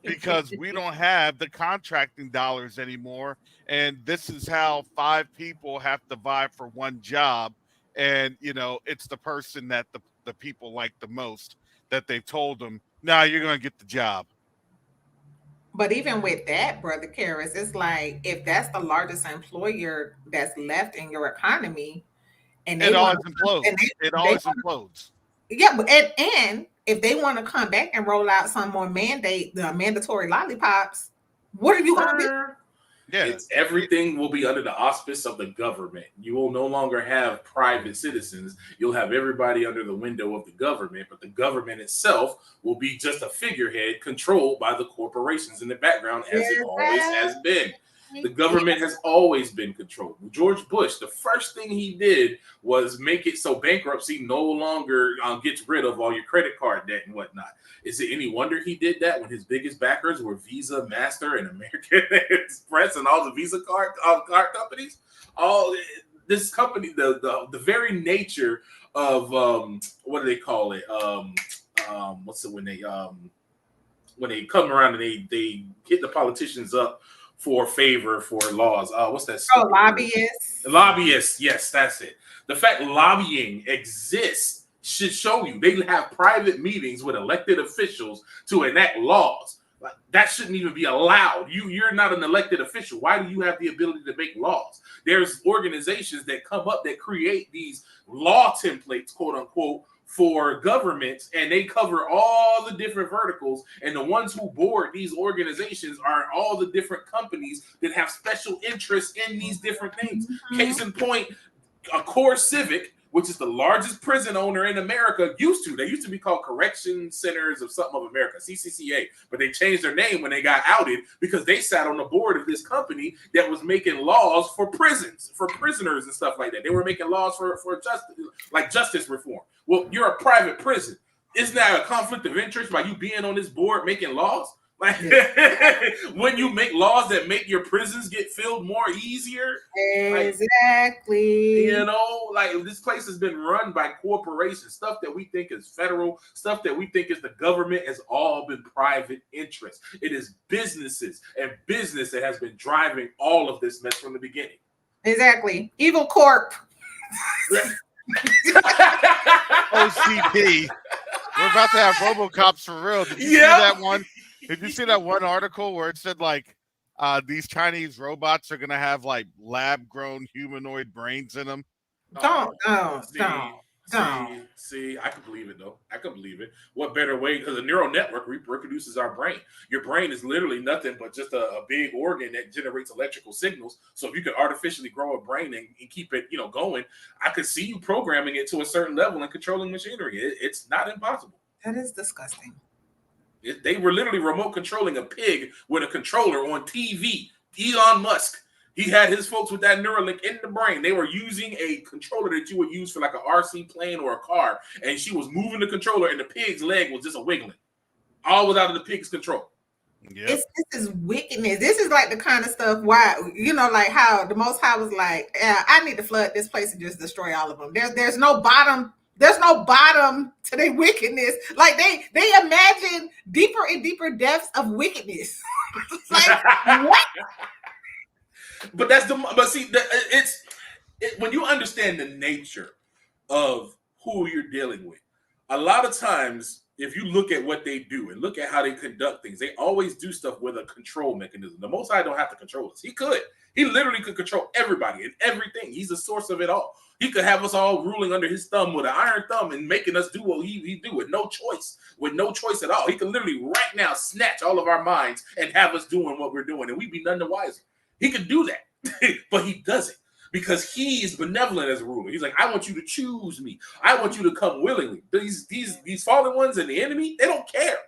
because we don't have the contracting dollars anymore. And this is how 5 people have to vie for one job. And, it's the person that the people like the most that they've told them, nah, you're going to get the job. But even with that, Brother Karras, it's like if that's the largest employer that's left in your economy, and it always implodes. Yeah, but and if they want to come back and roll out some more mandatory lollipops, what are you going to do? Yeah, everything will be under the auspice of the government. You will no longer have private citizens. You'll have everybody under the window of the government, but the government itself will be just a figurehead controlled by the corporations in the background, as it always has been. The government has always been controlled. George Bush, the first thing he did was make it so bankruptcy no longer gets rid of all your credit card debt and whatnot. Is it any wonder he did that when his biggest backers were Visa, Master, and American Express and all the Visa card companies? All this company, the very nature of what do they call it? What's it when they come around and they hit the politicians up for favor for laws. What's that? Lobbyists. Lobbyists. Yes, that's it. The fact lobbying exists should show you they have private meetings with elected officials to enact laws. Like, that shouldn't even be allowed. You're not an elected official. Why do you have the ability to make laws? There's organizations that come up that create these law templates, quote unquote, for governments, and they cover all the different verticals, and the ones who board these organizations are all the different companies that have special interests in these different things. Case in point, a Core Civic which is the largest prison owner in America, used to. They used to be called Correction Centers of something of America, CCCA, but they changed their name when they got outed because they sat on the board of this company that was making laws for prisons, for prisoners and stuff like that. They were making laws for justice, like justice reform. Well, you're a private prison. Isn't that a conflict of interest by you being on this board making laws? Like when you make laws that make your prisons get filled more easier, exactly. Like this place has been run by corporations. Stuff that we think is federal, stuff that we think is the government has all been private interest. It is businesses and business that has been driving all of this mess from the beginning. Exactly. Evil Corp. OCP. We're about to have RoboCops for real. Did you see that one? Did you see that one article where it said like these Chinese robots are gonna have like lab-grown humanoid brains in them? Don't. See, I can believe it though. I can believe it. What better way? Because a neural network reproduces our brain. Your brain is literally nothing but just a big organ that generates electrical signals. So if you could artificially grow a brain and keep it, going, I could see you programming it to a certain level and controlling machinery. It's not impossible. That is disgusting. They were literally remote controlling a pig with a controller on TV. Elon Musk, he had his folks with that Neuralink in the brain. They were using a controller that you would use for like an RC plane or a car, and she was moving the controller, and the pig's leg was just a wiggling. All was out of the pig's control. Yep. This is wickedness. This is like the kind of stuff why, like how the Most High was like, I need to flood this place and just destroy all of them. There's no bottom. There's no bottom to their wickedness. Like they imagine deeper and deeper depths of wickedness. Like what? But when you understand the nature of who you're dealing with, a lot of times if you look at what they do and look at how they conduct things, they always do stuff with a control mechanism. The Most High don't have to control us. He could. He literally could control everybody and everything. He's the source of it all. He could have us all ruling under his thumb with an iron thumb and making us do what he do with no choice at all. He could literally right now snatch all of our minds and have us doing what we're doing, and we'd be none the wiser. He could do that, but he doesn't. Because he is benevolent as a ruler. He's like, I want you to choose me. I want you to come willingly. These fallen ones and the enemy, they don't care.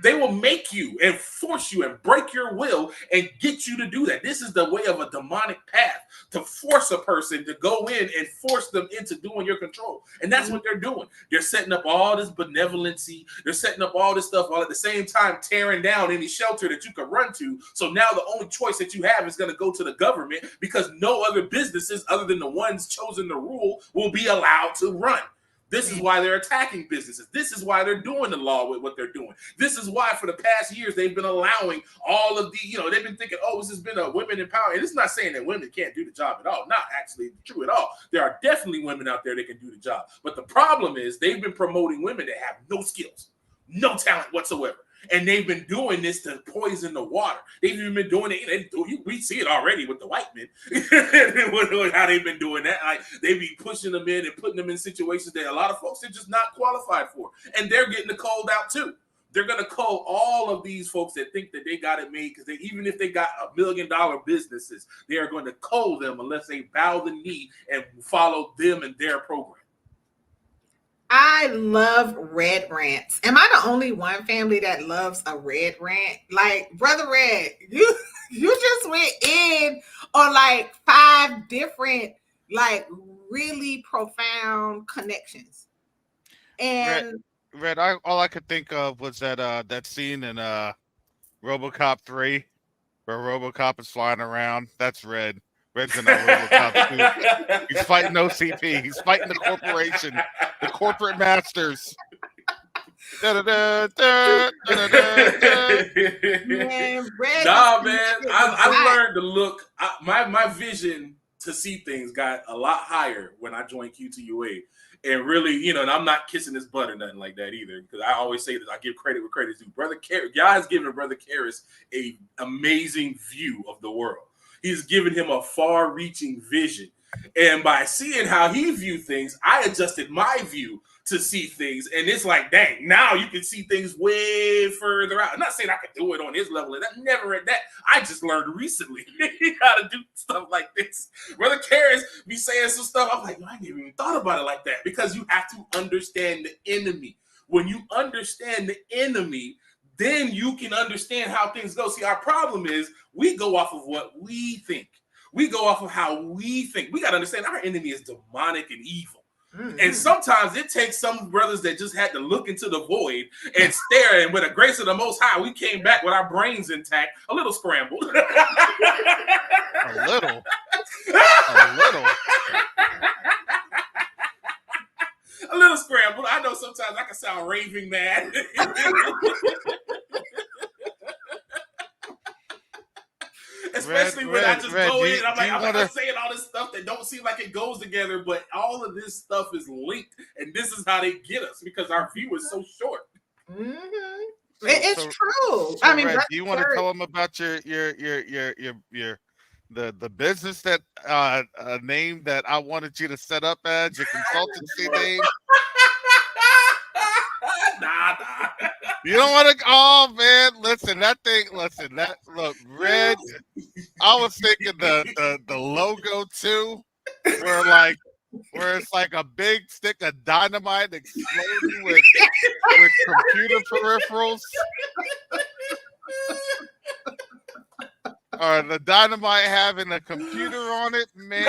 They will make you and force you and break your will and get you to do that. This is the way of a demonic path, to force a person to go in and force them into doing your control. And that's what they're doing. They're setting up all this benevolency. They're setting up all this stuff while at the same time tearing down any shelter that you could run to. So now the only choice that you have is going to go to the government, because no other businesses other than the ones chosen to rule will be allowed to run. This is why they're attacking businesses. This is why they're doing the law with what they're doing. This is why for the past years they've been allowing all of the, they've been thinking, this has been a women empowerment. And it's not saying that women can't do the job at all. Not actually true at all. There are definitely women out there that can do the job. But the problem is they've been promoting women that have no skills, no talent whatsoever. And they've been doing this to poison the water. They've even been doing it. We see it already with the white men. How they've been doing that. Like they be pushing them in and putting them in situations that a lot of folks are just not qualified for. And they're getting the cold out too. They're going to call all of these folks that think that they got it made, because even if they got $1 million businesses, they are going to cold them unless they bow the knee and follow them and their program. I love red rants. Am I the only one family that loves a red rant? Like, Brother Red, you just went in on like 5 different, like really profound connections. And Red, all I could think of was that scene in RoboCop 3 where RoboCop is flying around. That's Red. Red's in a RoboCop 2. He's fighting OCP. He's fighting the corporation, the corporate masters. Man, I learned to look. My vision to see things got a lot higher when I joined Q2UA. And really, and I'm not kissing his butt or nothing like that either, because I always say that I give credit where credit's due. Brother Karras, God's given Brother Karras an amazing view of the world. He's given him a far-reaching vision. And by seeing how he viewed things, I adjusted my view to see things. And it's like, dang, now you can see things way further out. I'm not saying I can do it on his level. And I never read that. I just learned recently how to do stuff like this. Brother Karras be saying some stuff. I'm like, I never even thought about it like that, because you have to understand the enemy. When you understand the enemy, then you can understand how things go. See, our problem is we go off of what we think. We go off of how we think. We got to understand our enemy is demonic and evil. Mm-hmm. And sometimes it takes some brothers that just had to look into the void and stare, and with the grace of the Most High, we came back with our brains intact, a little scrambled. A little. A little. A little scrambled. I know sometimes I can sound raving mad. Especially when I just go in and I'm saying all this stuff that don't seem like it goes together, but all of this stuff is linked, and this is how they get us, because our view is so short. Mm-hmm. It's true. So I mean, Red, do you want to tell them about the business that name that I wanted you to set up as your consultancy name? Nah. You don't want to. Oh man, listen, look, Red. I was thinking the logo too, where it's like a big stick of dynamite exploding with computer peripherals. Or the dynamite having a computer on it, man.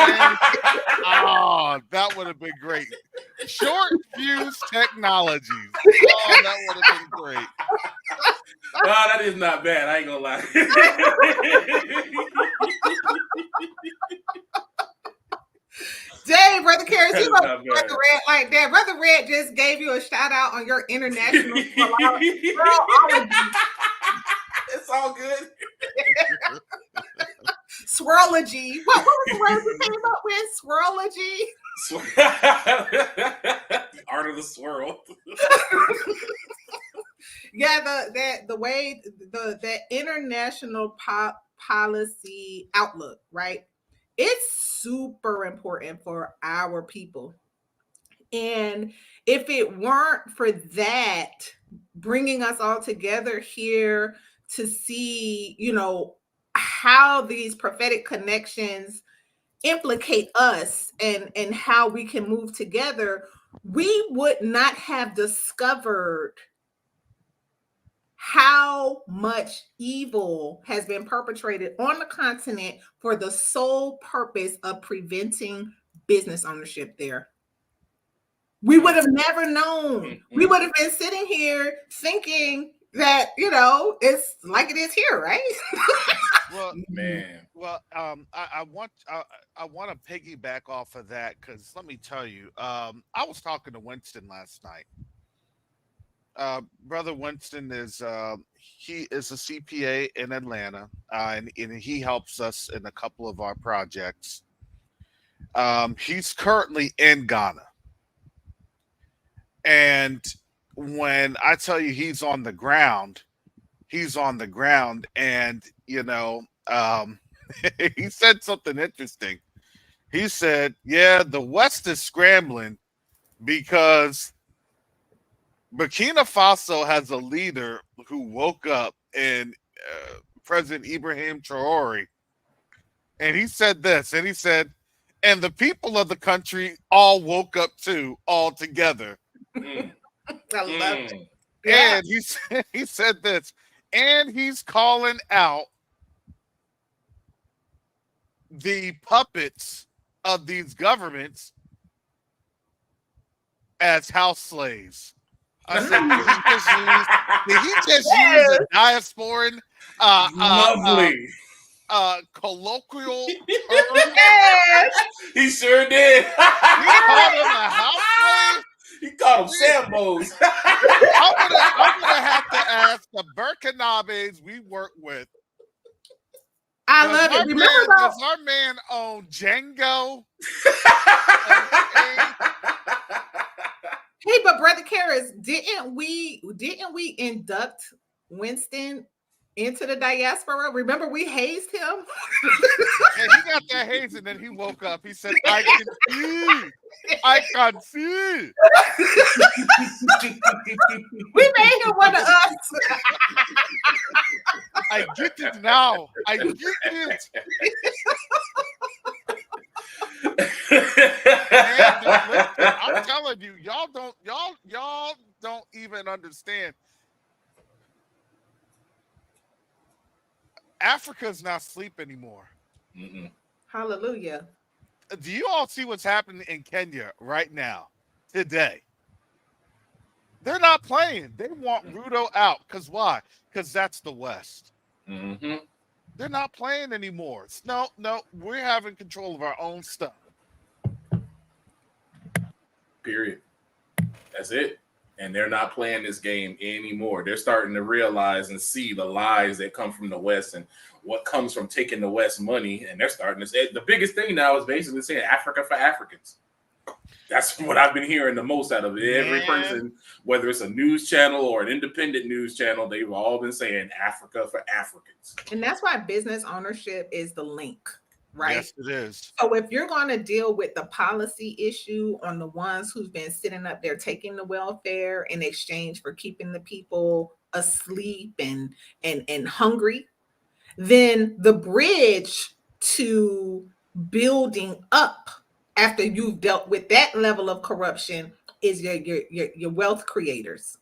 Oh, that would have been great. Short fuse technologies. Oh, that would have been great. Oh, that is not bad. I ain't gonna lie. Dang, Brother Karras, you know Brother Red like that. Brother Red just gave you a shout out on your international It's all good. Swirlogy. What was the word you came up with? Swirlogy? The art of the swirl. Yeah, the way the international policy outlook, right? It's super important for our people. And if it weren't for that, bringing us all together here to see, how these prophetic connections implicate us and how we can move together, we would not have discovered how much evil has been perpetrated on the continent for the sole purpose of preventing business ownership there. We would have never known. We would have been sitting here thinking that, it's like it is here, right? Well, man. Well, I want to piggyback off of that, because let me tell you, I was talking to Winston last night. Brother Winston is he is a CPA in Atlanta, and he helps us in a couple of our projects. He's currently in Ghana, and when I tell you he's on the ground, and he said something interesting. He said, "Yeah, the West is scrambling because Burkina Faso has a leader who woke up, and President Ibrahim Traore, and he said this, and he said, and the people of the country all woke up too, all together." I love it. Yeah. And he said this, and he's calling out the puppets of these governments as house slaves. I said, did he just use a diasporan lovely colloquial term? Yes. He sure did. He called him a house slave? He called them Sambos. I'm gonna have to ask the Burkinabes we work with. I love it. Remember does our man own Django? Hey, but Brother Karras, didn't we induct Winston into the diaspora. Remember, we hazed him. And he got that haze, and then he woke up. He said, "I can see. I can see." We made him one of us. I get it now. I get it. Man, listen, I'm telling you, y'all don't even understand. Africa's not asleep anymore. Mm-mm. Hallelujah. Do you all see what's happening in Kenya right now, today? They're not playing. They want Ruto out. Because why? Because that's the West. Mm-hmm. They're not playing anymore. No, we're having control of our own stuff. Period. That's it. And they're not playing this game anymore. They're starting to realize and see the lies that come from the West and what comes from taking the West money. And they're starting to say the biggest thing now is basically saying Africa for Africans. That's what I've been hearing the most out of it. Every person, whether it's a news channel or an independent news channel, they've all been saying Africa for Africans. And that's why business ownership is the link, right? Yes, it is. So if you're going to deal with the policy issue on the ones who's been sitting up there taking the welfare in exchange for keeping the people asleep and hungry, then the bridge to building up after you've dealt with that level of corruption is your wealth creators,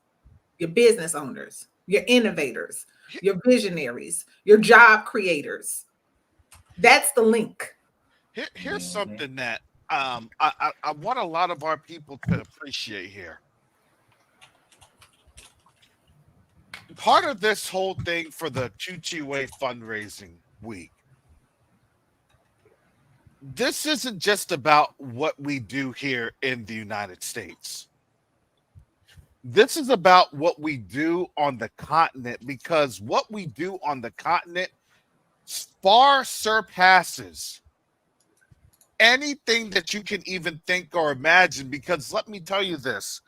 your business owners, your innovators, your visionaries, your job creators. That's the link. Here's something that I want a lot of our people to appreciate here. Part of this whole thing for the Q2UA fundraising week, this isn't just about what we do here in the United States. This is about what we do on the continent, because what we do on the continent far surpasses anything that you can even think or imagine. Because let me tell you this,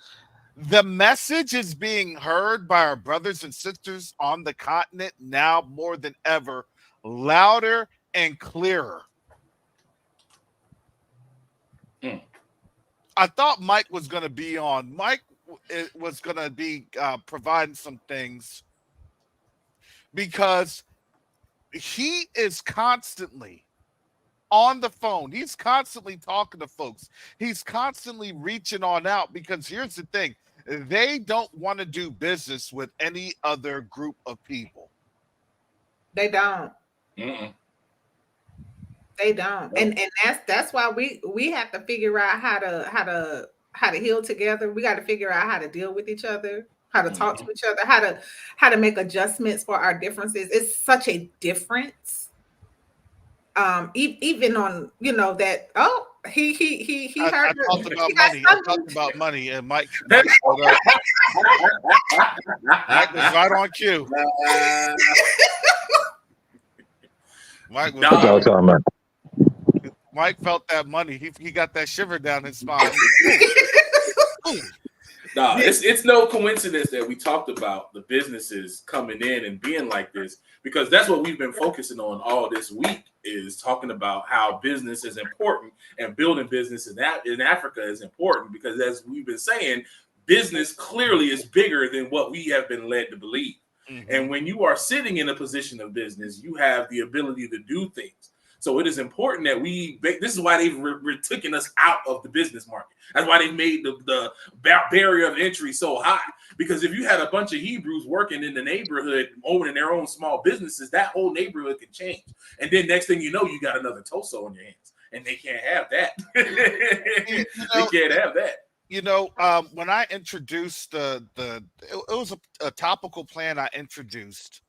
the message is being heard by our brothers and sisters on the continent now more than ever, louder and clearer. I thought Mike was going to be on. Mike was going to be providing some things, because he is constantly on the phone. He's constantly talking to folks. He's constantly reaching on out, because here's the thing. They don't want to do business with any other group of people. They don't. Mm-mm. They don't. And that's why we have to figure out how to heal together. We got to figure out how to deal with each other, how to talk to each other, how to make adjustments for our differences. It's such a difference. Even on, that, he heard. I talked about money. I talked about money, and Mike showed up. Mike was right on cue. Mike was. Mike felt that money. He got that shiver down his spine. No, it's no coincidence that we talked about the businesses coming in and being like this, because that's what we've been focusing on all this week, is talking about how business is important and building business in Africa is important, because as we've been saying, business clearly is bigger than what we have been led to believe. Mm-hmm. And when you are sitting in a position of business, you have the ability to do things. So it is important that this is why they've taken us out of the business market. That's why they made the barrier of entry so high. Because if you had a bunch of Hebrews working in the neighborhood, owning their own small businesses, that whole neighborhood could change. And then next thing you know, you got another Toso on your hands. And they can't have that. They can't have that. When I introduced it was a topical plan I introduced.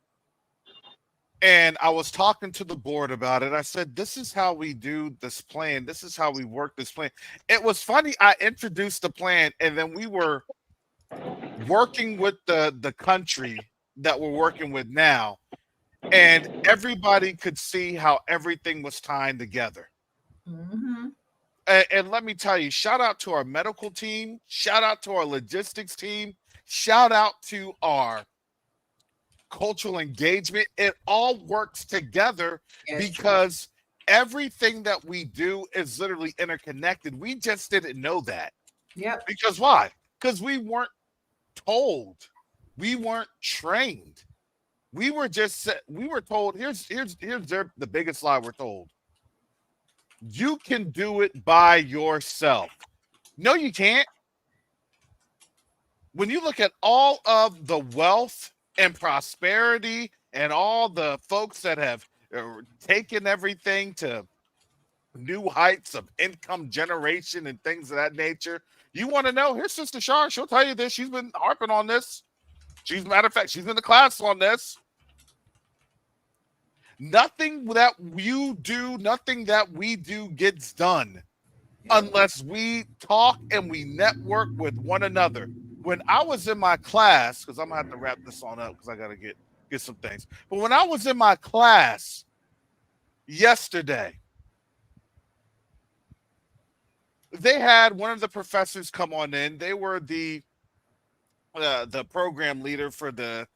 And I was talking to the board about it. I said, this is how we do this plan. This is how we work this plan. It was funny. I introduced the plan, and then we were working with the country that we're working with now, and everybody could see how everything was tying together. Mm-hmm. And let me tell you, shout out to our medical team. Shout out to our logistics team. Shout out to our cultural engagement. It all works together Yes. because everything that we do is literally interconnected. We just didn't know that. Yep. Because why? Because we weren't told. We weren't trained. We were told, here's the biggest lie we're told. You can do it by yourself. No, you can't. When you look at all of the wealth and prosperity and all the folks that have taken everything to new heights of income generation and things of that nature, you want to know, here's Sister Shar, she'll tell you this. She's been harping on this. Matter of fact, she's in the class on this. Nothing that you do, nothing that we do gets done unless we talk and we network with one another. When I was in my class, because I'm gonna have to wrap this on up because I gotta get some things. But when I was in my class yesterday, they had one of the professors come on in. They were the program leader for the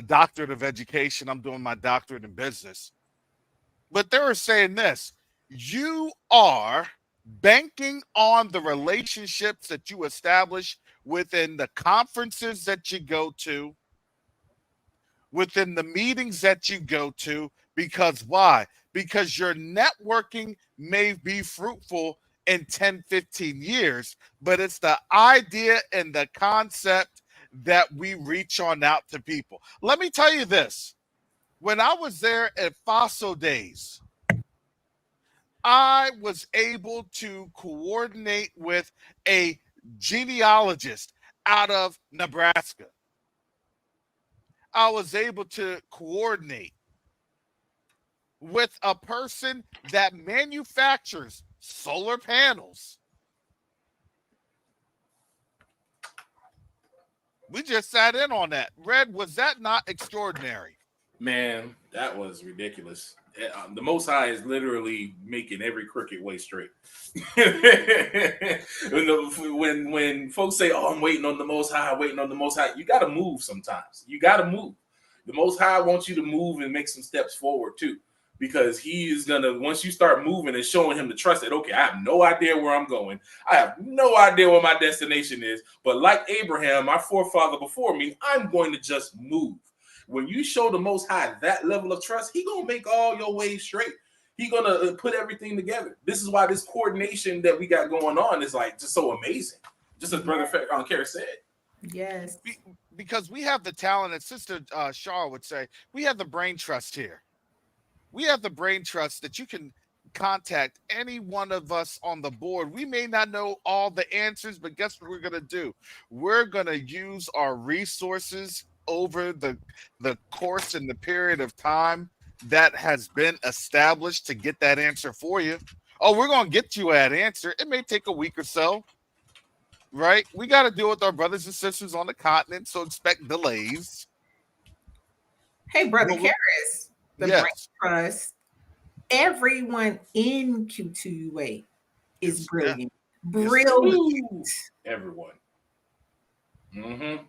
doctorate of education. I'm doing my doctorate in business. But they were saying this: you are banking on the relationships that you establish within the conferences that you go to, within the meetings that you go to. Because why? Because your networking may be fruitful in 10, 15 years, but it's the idea and the concept that we reach on out to people. Let me tell you this. When I was there at Fossil Days, I was able to coordinate with a genealogist out of Nebraska. I was able to coordinate with a person that manufactures solar panels. We just sat in on that. Red, was that not extraordinary? Man, that was ridiculous. The Most High is literally making every crooked way straight. when folks say, "Oh, I'm waiting on the Most High, waiting on the Most High," you got to move sometimes. You got to move. The Most High wants you to move and make some steps forward too, because He is gonna. Once you start moving and showing Him the trust that, okay, I have no idea where I'm going. I have no idea where my destination is. But like Abraham, my forefather before me, I'm going to just move. When you show the Most High that level of trust, He gonna make all your ways straight. He gonna put everything together. This is why this coordination that we got going on is like just so amazing. Just as Brother Kara said. Yes. Because we have the talent, and Sister Shar would say, we have the brain trust here. We have the brain trust that you can contact any one of us on the board. We may not know all the answers, but guess what we're gonna do? We're gonna use our resources over the course and the period of time that has been established to get that answer for you. Oh, we're going to get you that answer. It may take a week or so, right? We got to deal with our brothers and sisters on the continent, so expect delays. Hey, Brother Karis, the yes. brain trust. Everyone in Q2UA is brilliant. Yes. Brilliant. Everyone. Mm-hmm.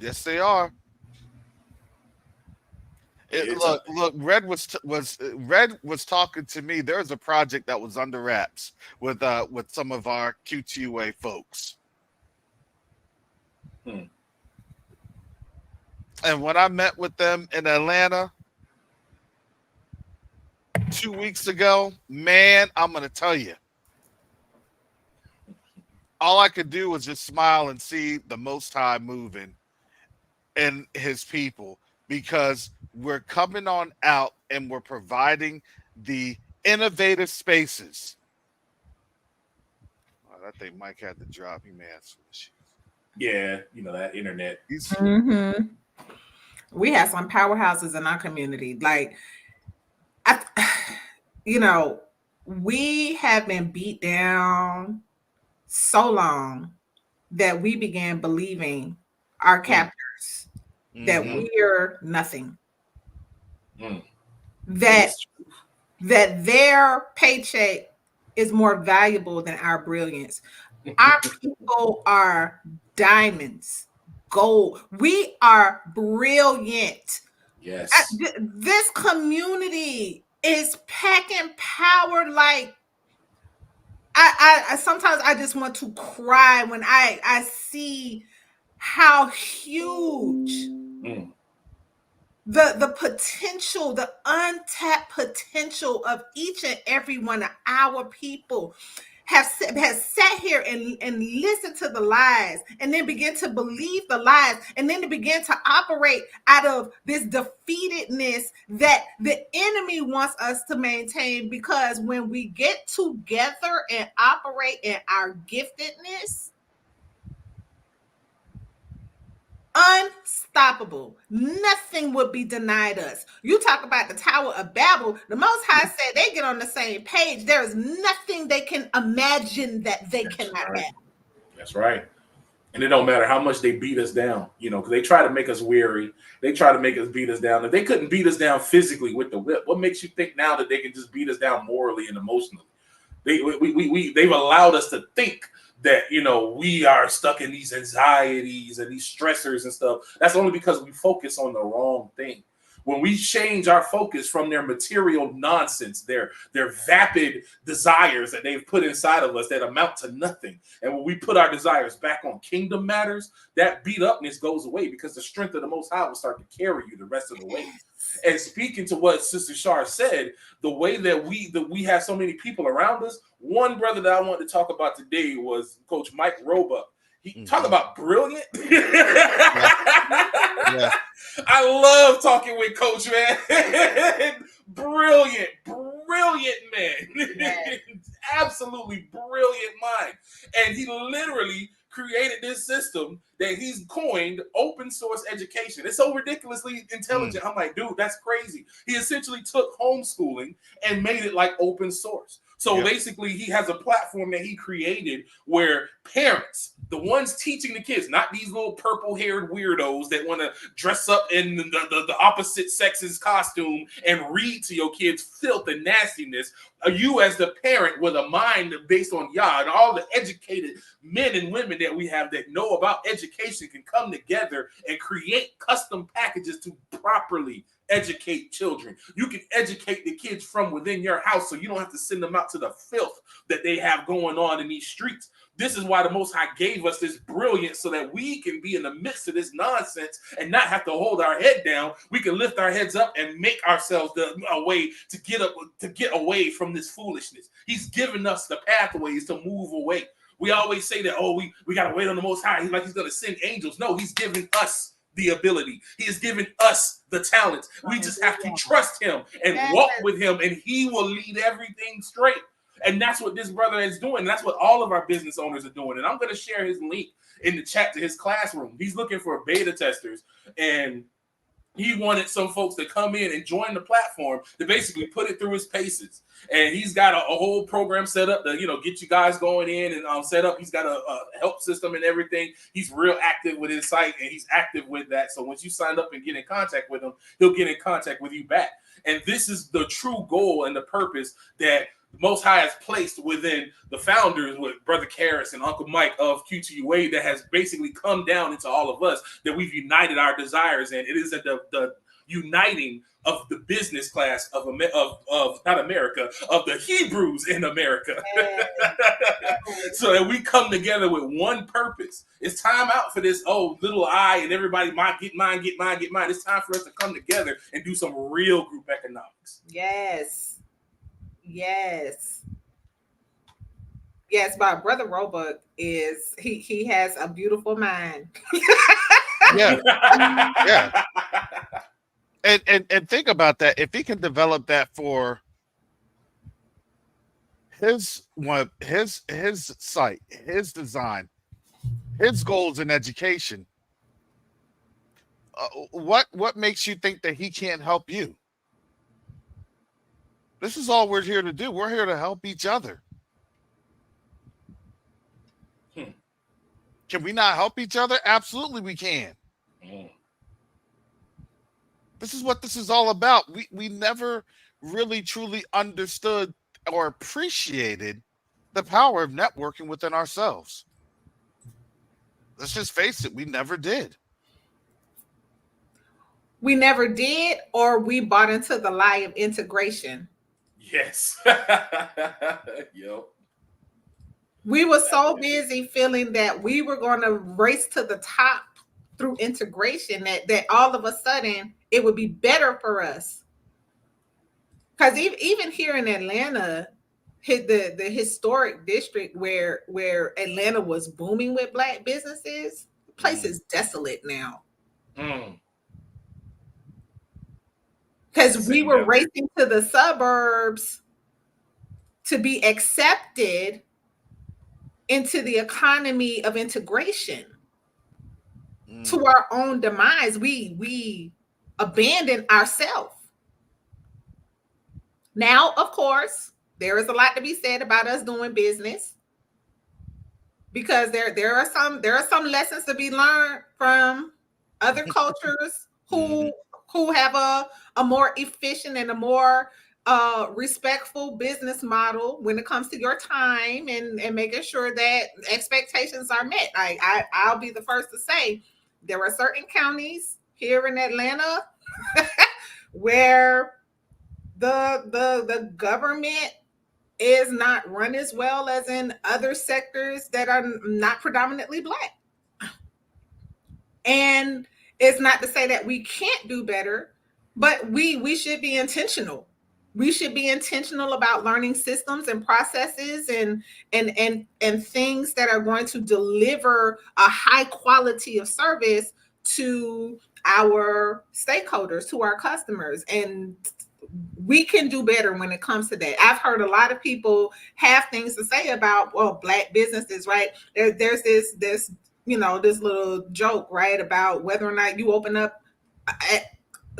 Yes, they are. Look. Red was talking to me. There's a project that was under wraps with some of our Q2UA folks. And when I met with them in Atlanta 2 weeks ago, man, I'm gonna tell you, all I could do was just smile and see the Most High moving and His people, because we're coming on out and we're providing the innovative spaces. Oh, I think Mike had to drop. He may have some issues. Yeah, that internet. Mm-hmm. We have some powerhouses in our community. Like, we have been beat down so long that we began believing our captors that we're nothing. That their paycheck is more valuable than our brilliance. Our people are diamonds gold. We are brilliant. Yes. This community is packing power like I sometimes I just want to cry when I see how huge the potential, the untapped potential of each and every one of our people has sat here and listened to the lies and then begin to believe the lies and then to begin to operate out of this defeatedness that the enemy wants us to maintain, because when we get together and operate in our giftedness, unstoppable. Nothing would be denied us. You talk about the Tower of Babel. The Most High said they get on the same page. There is nothing they can imagine that they cannot have. That's right. And it don't matter how much they beat us down, because they try to make us weary. They try to make us beat us down. If they couldn't beat us down physically with the whip, what makes you think now that they can just beat us down morally and emotionally? They've allowed us to think that we are stuck in these anxieties and these stressors and stuff. That's only because we focus on the wrong thing. When we change our focus from their material nonsense, their vapid desires that they've put inside of us that amount to nothing, and when we put our desires back on kingdom matters, that beat upness goes away, because the strength of the Most High will start to carry you the rest of the way. And speaking to what Sister Shar said, the way that we have so many people around us, one brother that I wanted to talk about today was Coach Mike Roebuck. He talk about brilliant. Yeah. I love talking with Coach, man. brilliant man. Yes. Absolutely brilliant mind. And he literally created this system that he's coined open source education. It's so ridiculously intelligent. I'm like, dude, that's crazy. He essentially took homeschooling and made it like open source. So basically, he has a platform that he created where parents, the ones teaching the kids, not these little purple-haired weirdos that want to dress up in the opposite sex's costume and read to your kids filth and nastiness. You as the parent with a mind based on Yah, and all the educated men and women that we have that know about education can come together and create custom packages to properly educate children. You can educate the kids from within your house, so you don't have to send them out to the filth that they have going on in these streets. This is why the Most High gave us this brilliance, so that we can be in the midst of this nonsense and not have to hold our head down. We can lift our heads up and make ourselves a way to get away from this foolishness. He's given us the pathways to move away. We always say that, we got to wait on the Most High. He's like he's going to send angels. No, he's giving us the ability. He has given us the talent. We just have to trust him and walk with him, and he will lead everything straight. And that's what this brother is doing. That's what all of our business owners are doing. And I'm going to share his link in the chat to his classroom. He's looking for beta testers, and he wanted some folks to come in and join the platform to basically put it through his paces. And he's got a whole program set up to, get you guys going in and set up. He's got a help system and everything. He's real active with his site, and he's active with that. So once you sign up and get in contact with him, he'll get in contact with you back. And this is the true goal and the purpose that the Most High has placed within the founders with Brother Karras and Uncle Mike of Q2UA, that has basically come down into all of us, that we've united our desires. And it is the uniting of the business class of not America, of the Hebrews in America. So that we come together with one purpose. It's time out for this little I and everybody get mine. It's time for us to come together and do some real group economics. Yes, my brother Roebuck is he has a beautiful mind. Yeah. And think about that. If he can develop that for his site, his design, his goals in education, what makes you think that he can't help you? This is all we're here to do. We're here to help each other. Can we not help each other? Absolutely we can. This is what this is all about. We never really truly understood or appreciated the power of networking within ourselves. Let's just face it, we never did. we never did, or we bought into the lie of integration. Yes. Yep. We were so busy feeling that we were going to race to the top through integration that all of a sudden it would be better for us. Because even here in Atlanta, the historic district where Atlanta was booming with Black businesses, the place is desolate now. Because we were racing to the suburbs to be accepted into the economy of integration. To our own demise, we abandoned ourselves. Now, of course, there is a lot to be said about us doing business, because there are some lessons to be learned from other cultures who have a more efficient and a more respectful business model when it comes to your time and making sure that expectations are met. I'll be the first to say there are certain counties here in Atlanta where the government is not run as well as in other sectors that are not predominantly Black. And it's not to say that we can't do better, but we should be intentional. We should be intentional about learning systems and processes and things that are going to deliver a high quality of service to our stakeholders, to our customers. And we can do better when it comes to that. I've heard a lot of people have things to say about, well, Black businesses, right? There's this this little joke, right, about whether or not you open up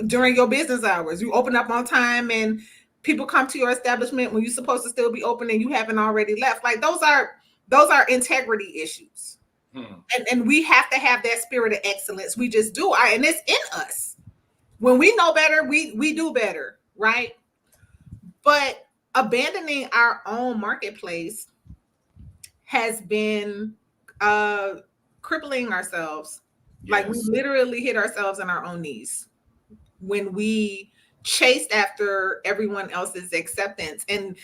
during your business hours. You open up on time and people come to your establishment when you're supposed to still be open and you haven't already left. Like those are integrity issues. And we have to have that spirit of excellence. We just do. And it's in us. When we know better, we do better, right? But abandoning our own marketplace has been crippling ourselves. Yes. Like we literally hit ourselves in our own knees when we chased after everyone else's acceptance, and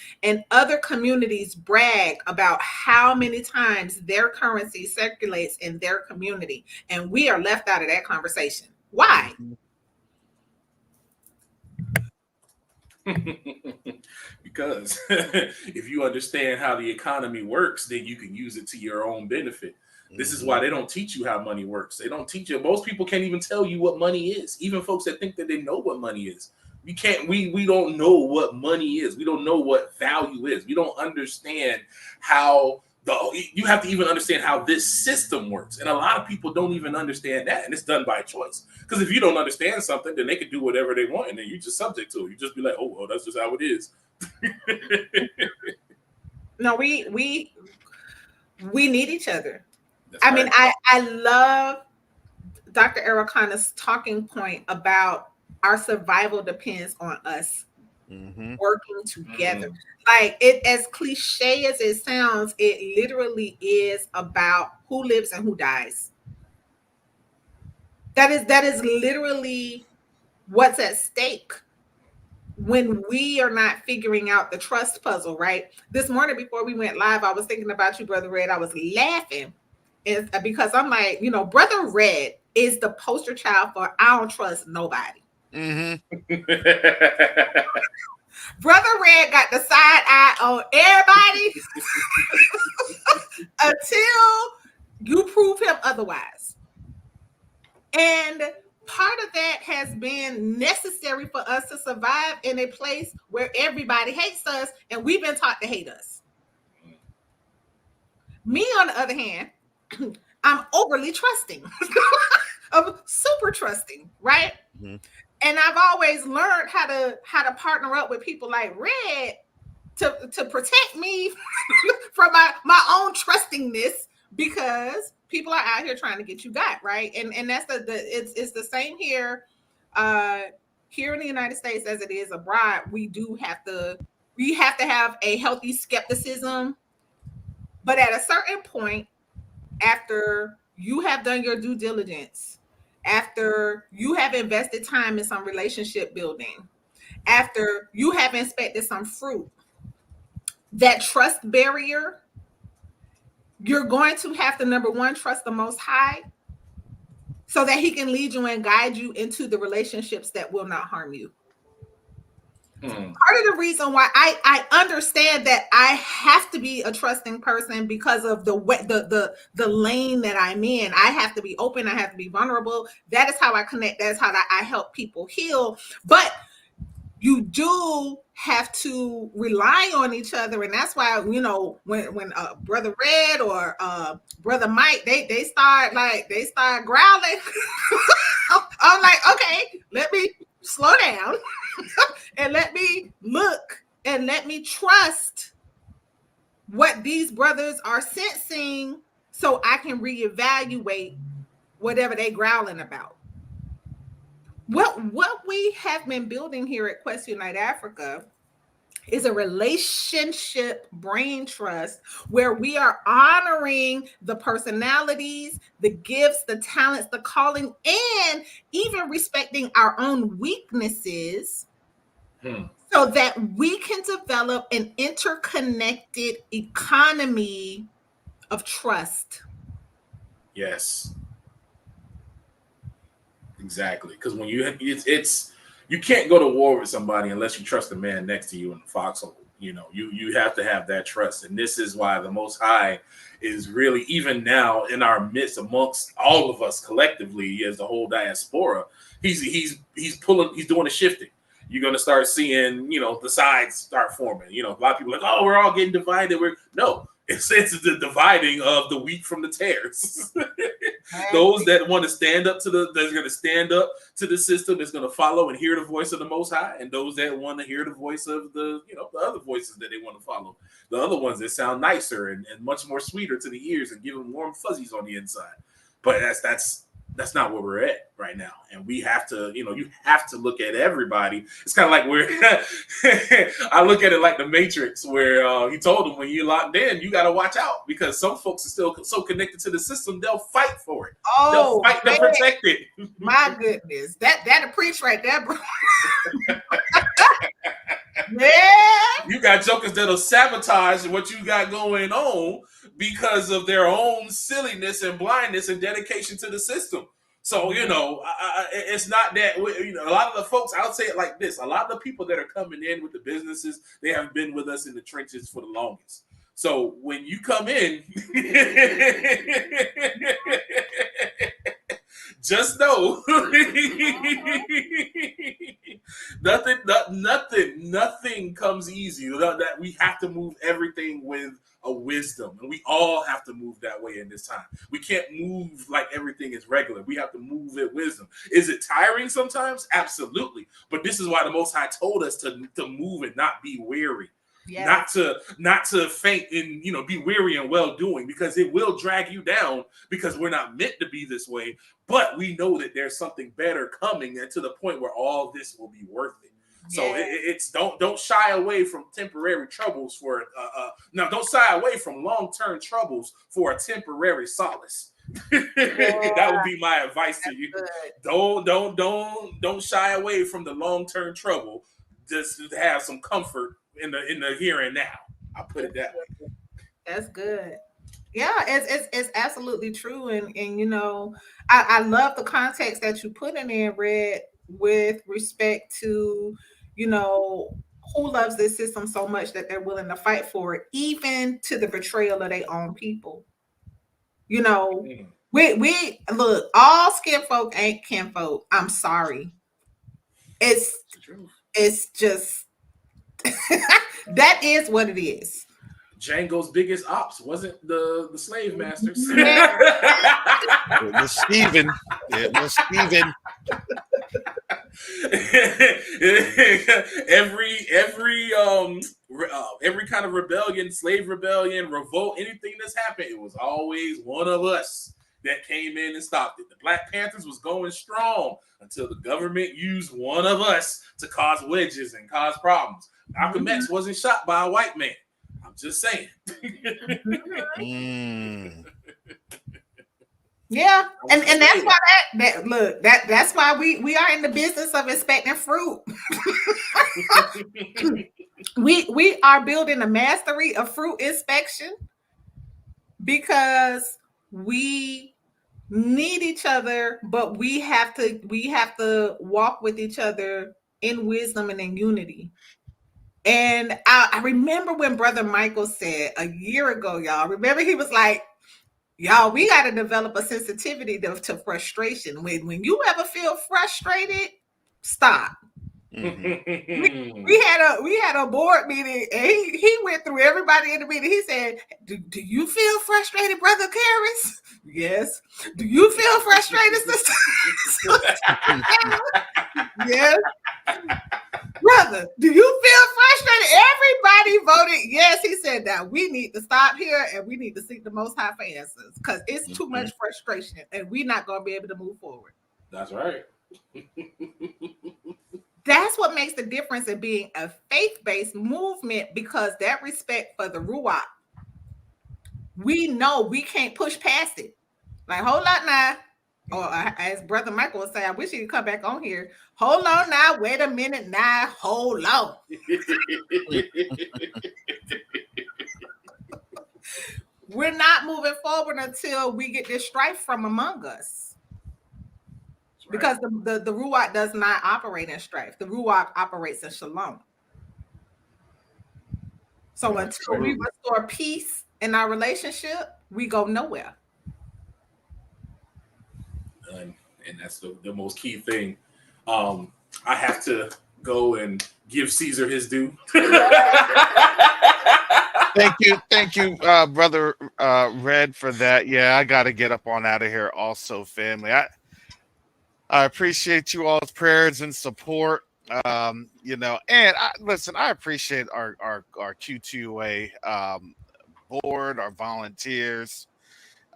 other communities brag about how many times their currency circulates in their community, and we are left out of that conversation. Why? Because if you understand how the economy works, then you can use it to your own benefit. This is why they don't teach you how money works. They don't teach you. Most people can't even tell you what money is. Even folks that think that they know what money is. We don't know what money is. We don't know what value is. We don't understand how you have to even understand how this system works. And a lot of people don't even understand that. And it's done by choice. Because if you don't understand something, then they can do whatever they want. And then you're just subject to it. You just be like, oh, well, that's just how it is. No, we need each other. That's I mean, I love Dr. Arikana's talking point about our survival depends on us working together. Like it, as cliche as it sounds, it literally is about who lives and who dies. That is literally what's at stake when we are not figuring out the trust puzzle, right? This morning before we went live, I was thinking about you, Brother Red. I was laughing because I'm like, Brother Red is the poster child for I don't trust nobody. Brother Red got the side eye on everybody until you prove him otherwise. And part of that has been necessary for us to survive in a place where everybody hates us and we've been taught to hate us. Me, on the other hand, I'm overly trusting. I'm super trusting, right? And I've always learned how to partner up with people like Red to protect me from my own trustingness, because people are out here trying to get you got, right? And that's it's the same here here in the United States as it is abroad. We have to have a healthy skepticism, but at a certain point, after you have done your due diligence, after you have invested time in some relationship building, after you have inspected some fruit, that trust barrier, you're going to have to, number one, trust the Most High so that he can lead you and guide you into the relationships that will not harm you. Part of the reason why I understand that I have to be a trusting person because of the lane that I'm in. I have to be open. I have to be vulnerable. That is how I connect. That's how I help people heal. But you do have to rely on each other, and that's why, you know, when Brother Red or Brother Mike, they start growling. I'm like, okay, let me slow down and let me look and let me trust what these brothers are sensing so I can reevaluate whatever they growling about. What we have been building here at Quest Unite Africa is a relationship brain trust where we are honoring the personalities, the gifts, the talents, the calling, and even respecting our own weaknesses so that we can develop an interconnected economy of trust. Yes. Exactly. Because when it's you can't go to war with somebody unless you trust the man next to you in the foxhole. You know, you have to have that trust. And this is why the Most High is really, even now in our midst, amongst all of us collectively as the whole diaspora, he's doing a shifting. You're going to start seeing, you know, the sides start forming. You know, a lot of people are like, oh, we're all getting divided. It's the dividing of the wheat from the tares. Those that want to stand up to that's going to stand up to the system, is going to follow and hear the voice of the Most High, and those that want to hear the voice of the other voices that they want to follow, the other ones that sound nicer and much more sweeter to the ears and give them warm fuzzies on the inside. But that's not where we're at right now. And we have to, you have to look at everybody. It's kind of like I look at it like the Matrix, where he told them, when you're locked in, you got to watch out, because some folks are still so connected to the system, they'll fight for it. They'll fight to protect it. My goodness. That'll preach right there, bro. Yeah. You got jokers that'll sabotage what you got going on because of their own silliness and blindness and dedication to the system. So, it's not that, a lot of the folks, I'll say it like this. A lot of the people that are coming in with the businesses, they have been with us in the trenches for the longest. So when you come in, just know nothing comes easy. That we have to move everything with a wisdom, and we all have to move that way in this time. We can't move like everything is regular. We have to move with wisdom. Is it tiring sometimes? Absolutely. But this is why the Most High told us to move and not be weary. Yes. Not to faint and be weary and well doing, because it will drag you down, because we're not meant to be this way. But we know that there's something better coming, and to the point where all this will be worth it. So it's don't shy away from temporary troubles don't shy away from long-term troubles for a temporary solace. That would be my advice to you. Don't shy away from the long-term trouble just to have some comfort in the here and now. I'll put it that way. That's good. Yeah, it's absolutely true. And I love the context that you put in Red, with respect to, who loves this system so much that they're willing to fight for it, even to the betrayal of their own people. We look, all skin folk ain't kin folk. I'm sorry. It's just that is what it is. Django's biggest ops wasn't the slave masters. It was Stephen. Every kind of rebellion, slave rebellion, revolt, anything that's happened, it was always one of us that came in and stopped it. The Black Panthers was going strong until the government used one of us to cause wedges and cause problems. Malcolm X wasn't shot by a white man. I'm just saying. Yeah, and that's why that's why we are in the business of inspecting fruit. we are building a mastery of fruit inspection because we need each other, but we have to walk with each other in wisdom and in unity. And I remember when Brother Michael said a year ago, y'all, remember he was like, y'all, we got to develop a sensitivity to frustration. When you ever feel frustrated, stop. Mm-hmm. We had a board meeting, and he went through everybody in the meeting. He said, "Do you feel frustrated, Brother Karis?" Yes. Do you feel frustrated, Sister? Yes. Brother, do you feel frustrated? Everybody voted yes. He said that we need to stop here and we need to seek the Most High for answers because it's too much frustration and we're not going to be able to move forward. That's right. That's what makes the difference in being a faith-based movement, because that respect for the Ruach, we know we can't push past it. Like, hold on now. Or as Brother Michael was saying, I wish he could come back on here. Hold on now. Wait a minute now. Hold on. We're not moving forward until we get this strife from among us. Right. Because the Ruach does not operate in strife. The Ruach operates in shalom. So until we restore peace in our relationship, we go nowhere. And that's the most key thing. I have to go and give Caesar his due. Thank you, brother Red, for that. Yeah, I got to get up on out of here. Also, family, I appreciate you all's prayers and support. You know, and listen, I appreciate our Q2UA board, our volunteers.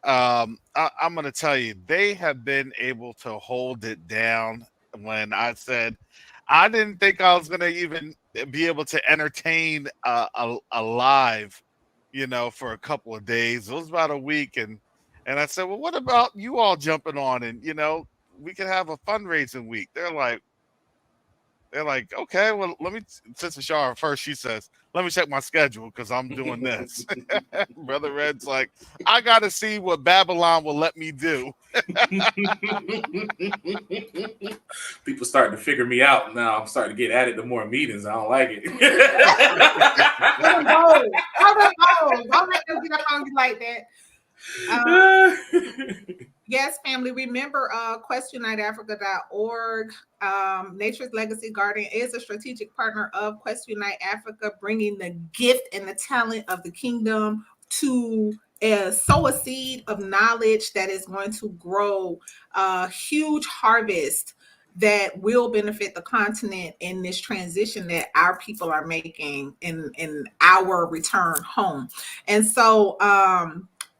I'm going to tell you, they have been able to hold it down. When I said I didn't think I was going to even be able to entertain a live, you know, for a couple of days. It was about a week, and I said, well, what about you all jumping on and, you know, we could have a fundraising week. They're like, okay, well, let me, since Ashara first, she says, let me check my schedule because I'm doing this. Brother Red's like, I got to see what Babylon will let me do. People starting to figure me out now. I'm starting to get added to more meetings. I don't like it. Don't let them get up on you like that. Yes, family, remember QuestUniteAfrica.org. Nature's Legacy Guardian is a strategic partner of Quest Unite Africa, bringing the gift and the talent of the kingdom to sow a seed of knowledge that is going to grow a huge harvest that will benefit the continent in this transition that our people are making in our return home. And so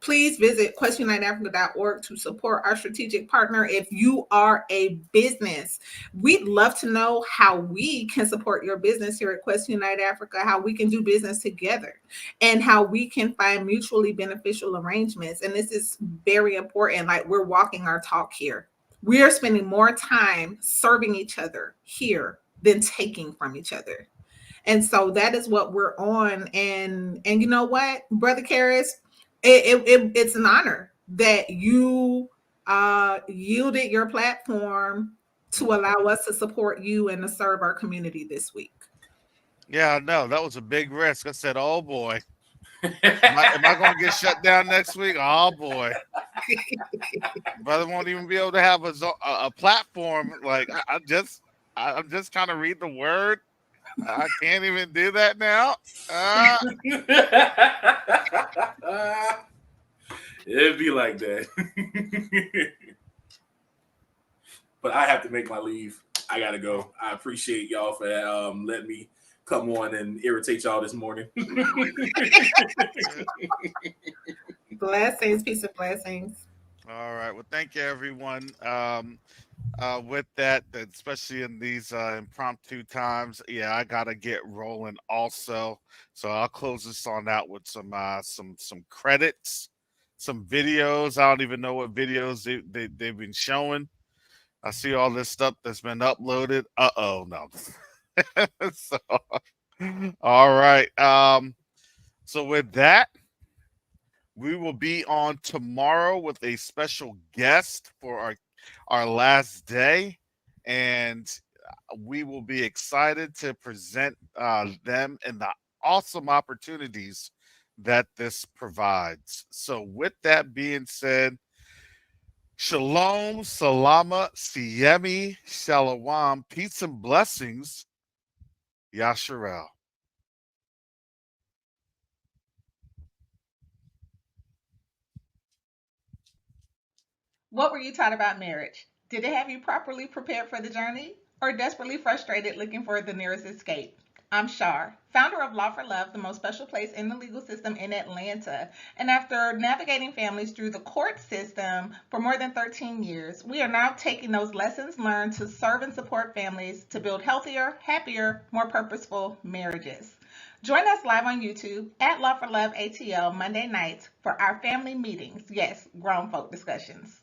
please visit QuestUniteAfrica.org to support our strategic partner. If you are a business, we'd love to know how we can support your business here at Quest Unite Africa, how we can do business together, and how we can find mutually beneficial arrangements. And this is very important. Like, we're walking our talk here. We are spending more time serving each other here than taking from each other. And so that is what we're on. And you know what, Brother Karis, it's an honor that you yielded your platform to allow us to support you and to serve our community this week. Yeah, no, that was a big risk. I said, oh boy, am I going to get shut down next week? Oh boy. Brother won't even be able to have a platform. Like, I'm just trying to read the word. I can't even do that now. It'd be like that. But I have to make my leave. I gotta go. I appreciate y'all for letting me come on and irritate y'all this morning. Blessings, peace and blessings. All right. Well, thank you, everyone. With that, especially in these impromptu times, yeah, I gotta get rolling also. So I'll close this on out with some credits. some videos. I don't even know what videos they've been showing. I see all this stuff that's been uploaded. No. So, all right. So with that, we will be on tomorrow with a special guest for our last day, and we will be excited to present them and the awesome opportunities that this provides. So, with that being said, shalom, salama, siyemi, shalom, peace and blessings, Yasharel. What were you taught about marriage? Did it have you properly prepared for the journey or desperately frustrated looking for the nearest escape? I'm Shar, founder of Law for Love, the most special place in the legal system in Atlanta. And after navigating families through the court system for more than 13 years, we are now taking those lessons learned to serve and support families to build healthier, happier, more purposeful marriages. Join us live on YouTube at Law for Love ATL Monday nights for our family meetings. Yes, grown folk discussions.